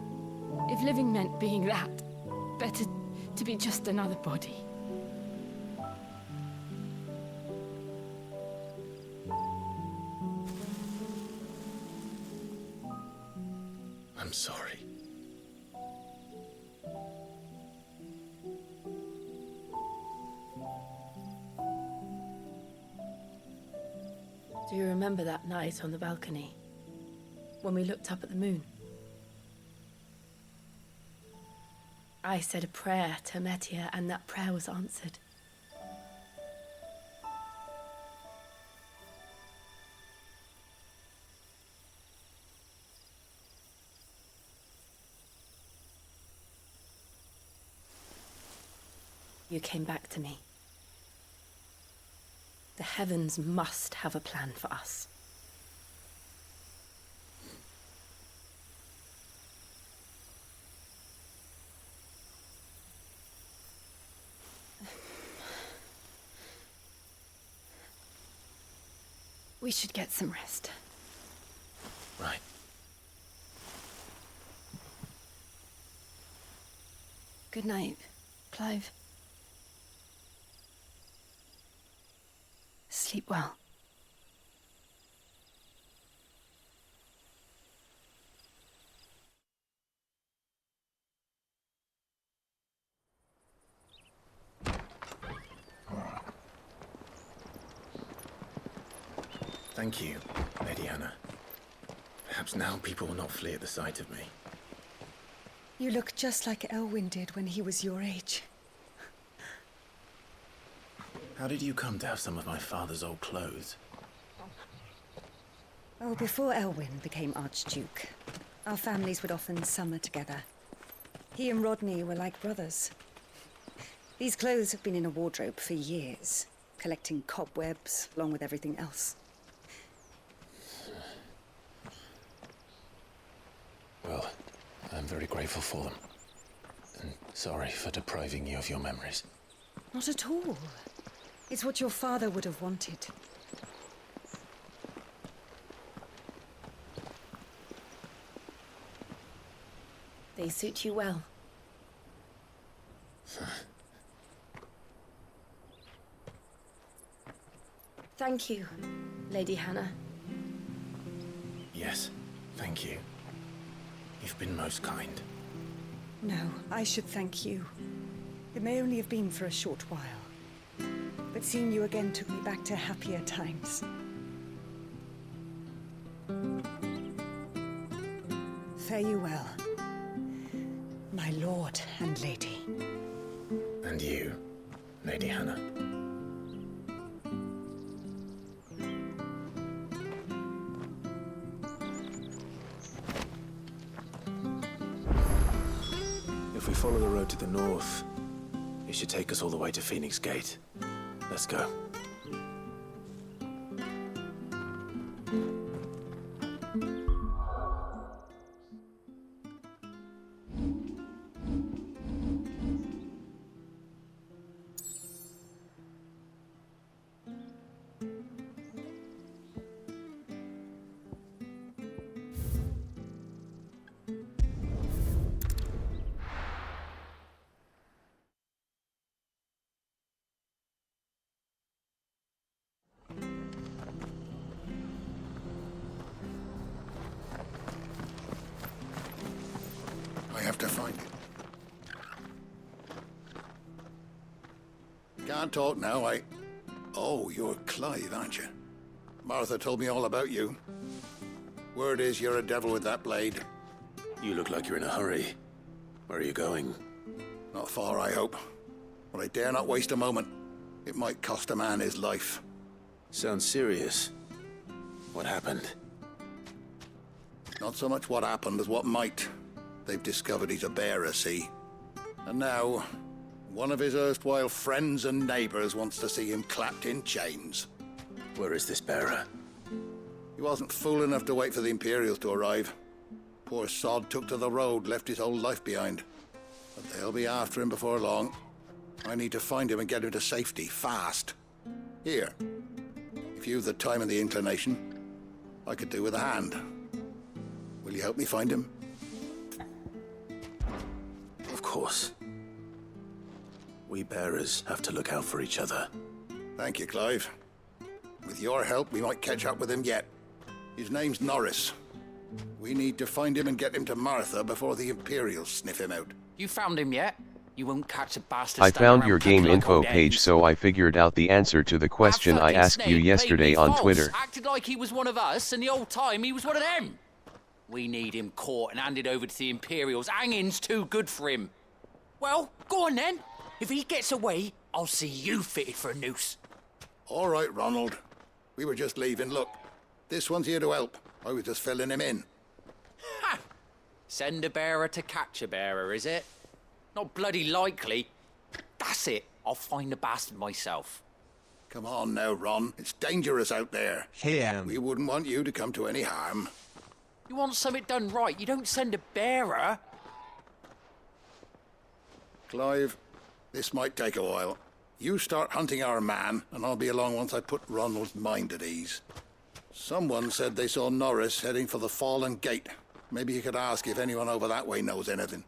If living meant being that, better to be just another body. I'm sorry. Do you remember that night on the balcony, when we looked up at the moon? I said a prayer to Metia, and that prayer was answered. You came back to me. The heavens must have a plan for us. We should get some rest. Right. Good night, Clive. Sleep well. Thank you, Lady Hannah. Perhaps now people will not flee at the sight of me. You look just like Elwyn did when he was your age. How did you come to have some of my father's old clothes? Oh, before Elwyn became Archduke, our families would often summer together. He and Rodney were like brothers. These clothes have been in a wardrobe for years, collecting cobwebs along with everything else. Well, I'm very grateful for them. And sorry for depriving you of your memories. Not at all. It's what your father would have wanted. They suit you well. Thank you, Lady Hannah. Yes, thank you. You've been most kind. No, I should thank you. It may only have been for a short while, but seeing you again took me back to happier times. Fare you well, my lord and lady. And you, Lady Hannah. If we follow the road to the north, it should take us all the way to Phoenix Gate. Let's go. I have to find it. Can't talk now, Oh, you're Clive, aren't you? Martha told me all about you. Word is you're a devil with that blade. You look like you're in a hurry. Where are you going? Not far, I hope. But I dare not waste a moment. It might cost a man his life. Sounds serious. What happened? Not so much what happened as what might. They've discovered he's a bearer, see? And now, one of his erstwhile friends and neighbors wants to see him clapped in chains. Where is this bearer? He wasn't fool enough to wait for the Imperials to arrive. Poor sod took to the road, left his whole life behind. But they'll be after him before long. I need to find him and get him to safety, fast. Here, if you've the time and the inclination, I could do with a hand. Will you help me find him? Of course. We bearers have to look out for each other. Thank you, Clive. With your help, we might catch up with him yet. His name's Norris. We need to find him and get him to Martha before the Imperials sniff him out. You found him yet? You won't catch a bastard. I found your game info page, so I figured out the answer to the question I asked you yesterday on Twitter. Acted like he was one of us, and the old time he was one of them. We need him caught and handed over to the Imperials. Hanging's too good for him. Well, go on then. If he gets away, I'll see you fitted for a noose. All right, Ronald. We were just leaving. Look, this one's here to help. I was just filling him in. Ha! Send a bearer to catch a bearer, is it? Not bloody likely. That's it. I'll find the bastard myself. Come on now, Ron. It's dangerous out there. We wouldn't want you to come to any harm. You want something done right, you don't send a bearer. Clive, this might take a while. You start hunting our man, and I'll be along once I put Ronald's mind at ease. Someone said they saw Norris heading for the Fallen Gate. Maybe you could ask if anyone over that way knows anything.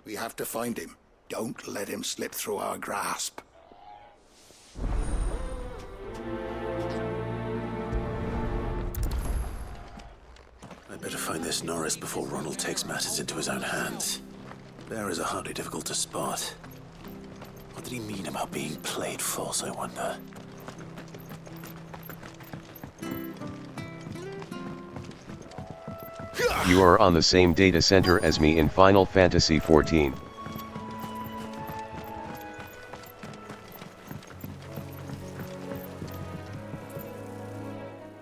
We have to find him. Don't let him slip through our grasp. I'd better find this Norris before Ronald takes matters into his own hands. Bearers are hardly difficult to spot. What did he mean about being played false, I wonder? You are on the same data center as me in Final Fantasy XIV.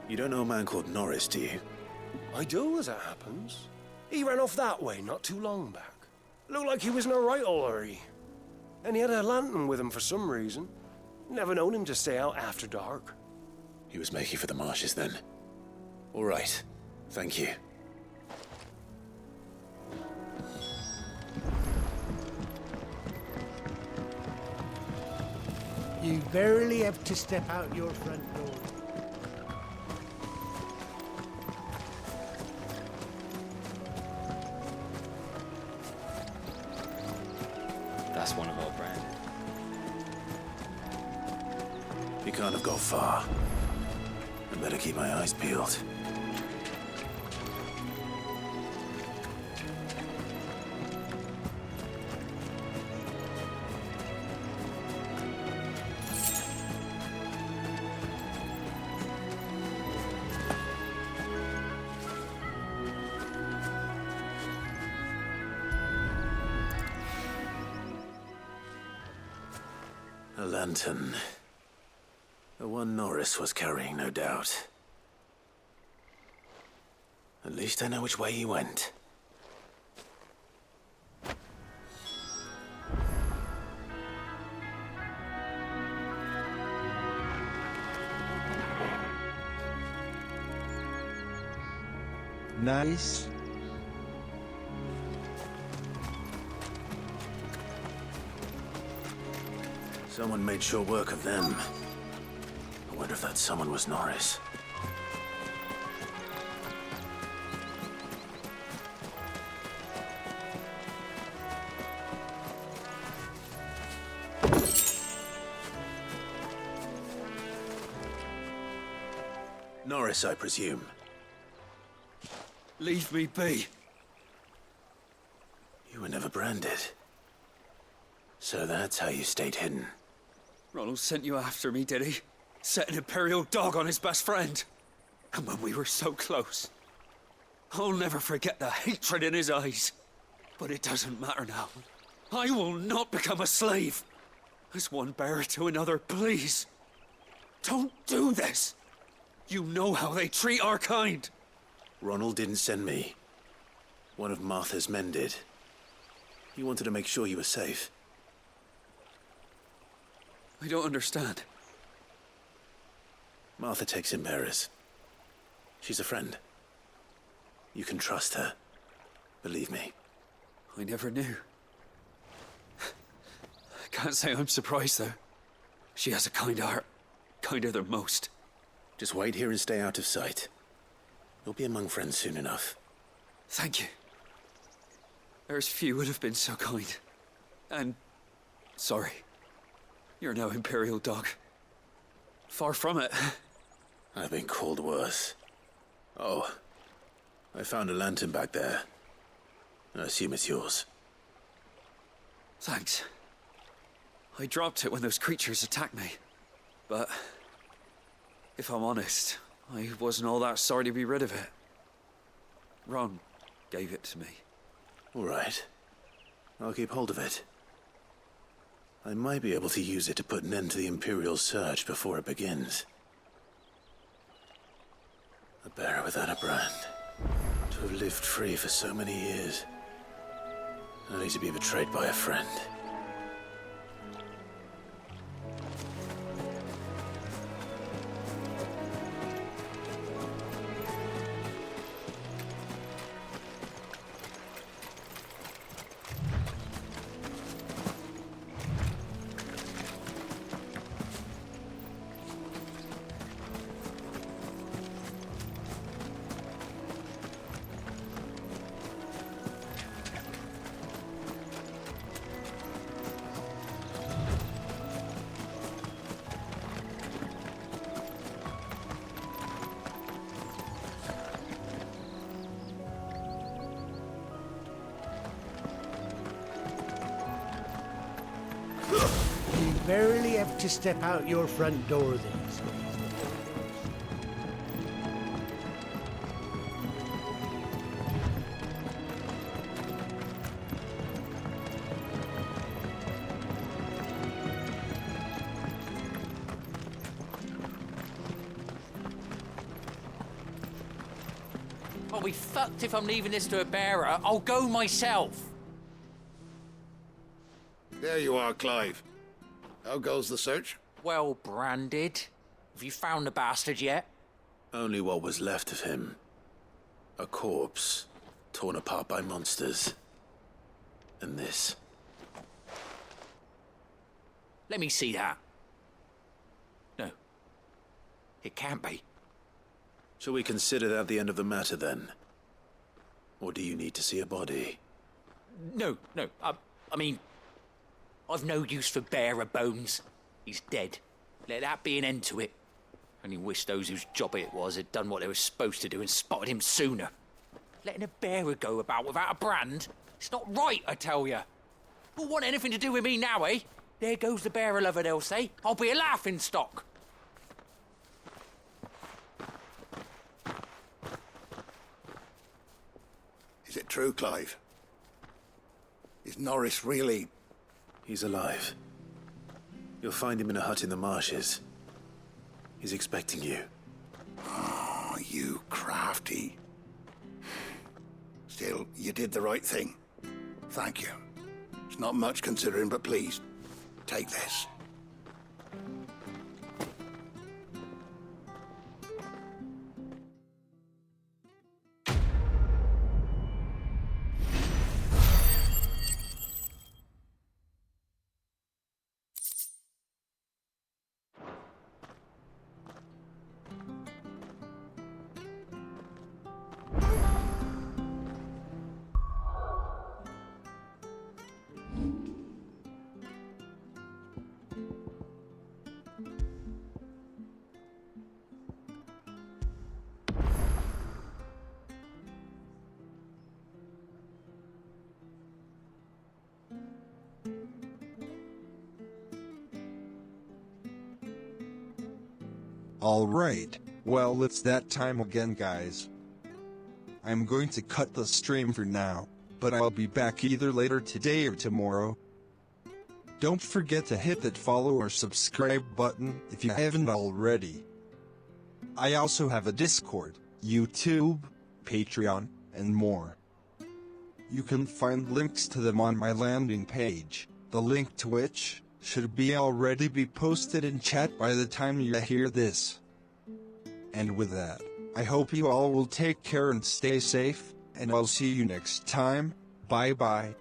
You don't know a man called Norris, do you? I do, as it happens. He ran off that way not too long back. Looked like he was in a right old hurry. And he had a lantern with him for some reason. Never known him to stay out after dark. He was making for the marshes then. All right. Thank you. You barely have to step out your front door. That's one of our brand. He can't have gone far. I better keep my eyes peeled. A lantern. The one Norris was carrying, no doubt. At least I know which way he went. Nice. Someone made sure work of them. I wonder if that someone was Norris. Norris, I presume. Leave me be. You were never branded. So that's how you stayed hidden. Ronald sent you after me, did he? Set an Imperial dog on his best friend. And when we were so close. I'll never forget the hatred in his eyes. But it doesn't matter now. I will not become a slave. As one bearer to another, please. Don't do this. You know how they treat our kind. Ronald didn't send me. One of Martha's men did. He wanted to make sure you were safe. I don't understand. Martha takes in bearers. She's a friend. You can trust her. Believe me. I never knew. I can't say I'm surprised, though. She has a kind heart. Kinder than most. Just wait here and stay out of sight. You'll be among friends soon enough. Thank you. There's few would have been so kind. And... sorry. You're no Imperial dog. Far from it. I've been called worse. Oh, I found a lantern back there. I assume it's yours. Thanks. I dropped it when those creatures attacked me. But... if I'm honest, I wasn't all that sorry to be rid of it. Ron gave it to me. All right. I'll keep hold of it. I might be able to use it to put an end to the Imperial surge before it begins. A bearer without a brand. To have lived free for so many years. Only to be betrayed by a friend. barely have to step out your front door these days. I'll be fucked if I'm leaving this to a bearer. I'll go myself. There you are, Clive. How goes the search? Well branded. Have you found the bastard yet? Only what was left of him. A corpse, torn apart by monsters. And this. Let me see that. No. It can't be. Shall we consider that the end of the matter, then? Or do you need to see a body? No. I mean, I've no use for bearer bones. He's dead. Let that be an end to it. Only wish those whose job it was had done what they were supposed to do and spotted him sooner. Letting a bearer go about without a brand? It's not right, I tell you. Who'll want anything to do with me now, eh? There goes the bearer lover, they'll say. I'll be a laughing stock. Is it true, Clive? Is Norris really... He's alive. You'll find him in a hut in the marshes. He's expecting you. Oh, you crafty. Still, you did the right thing. Thank you. It's not much considering, but please, take this. Alright, well it's that time again guys. I'm going to cut the stream for now, but I'll be back either later today or tomorrow. Don't forget to hit that follow or subscribe button if you haven't already. I also have a Discord, YouTube, Patreon, and more. You can find links to them on my landing page, the link to which should already be posted in chat by the time you hear this. And with that, I hope you all will take care and stay safe, and I'll see you next time. Bye bye.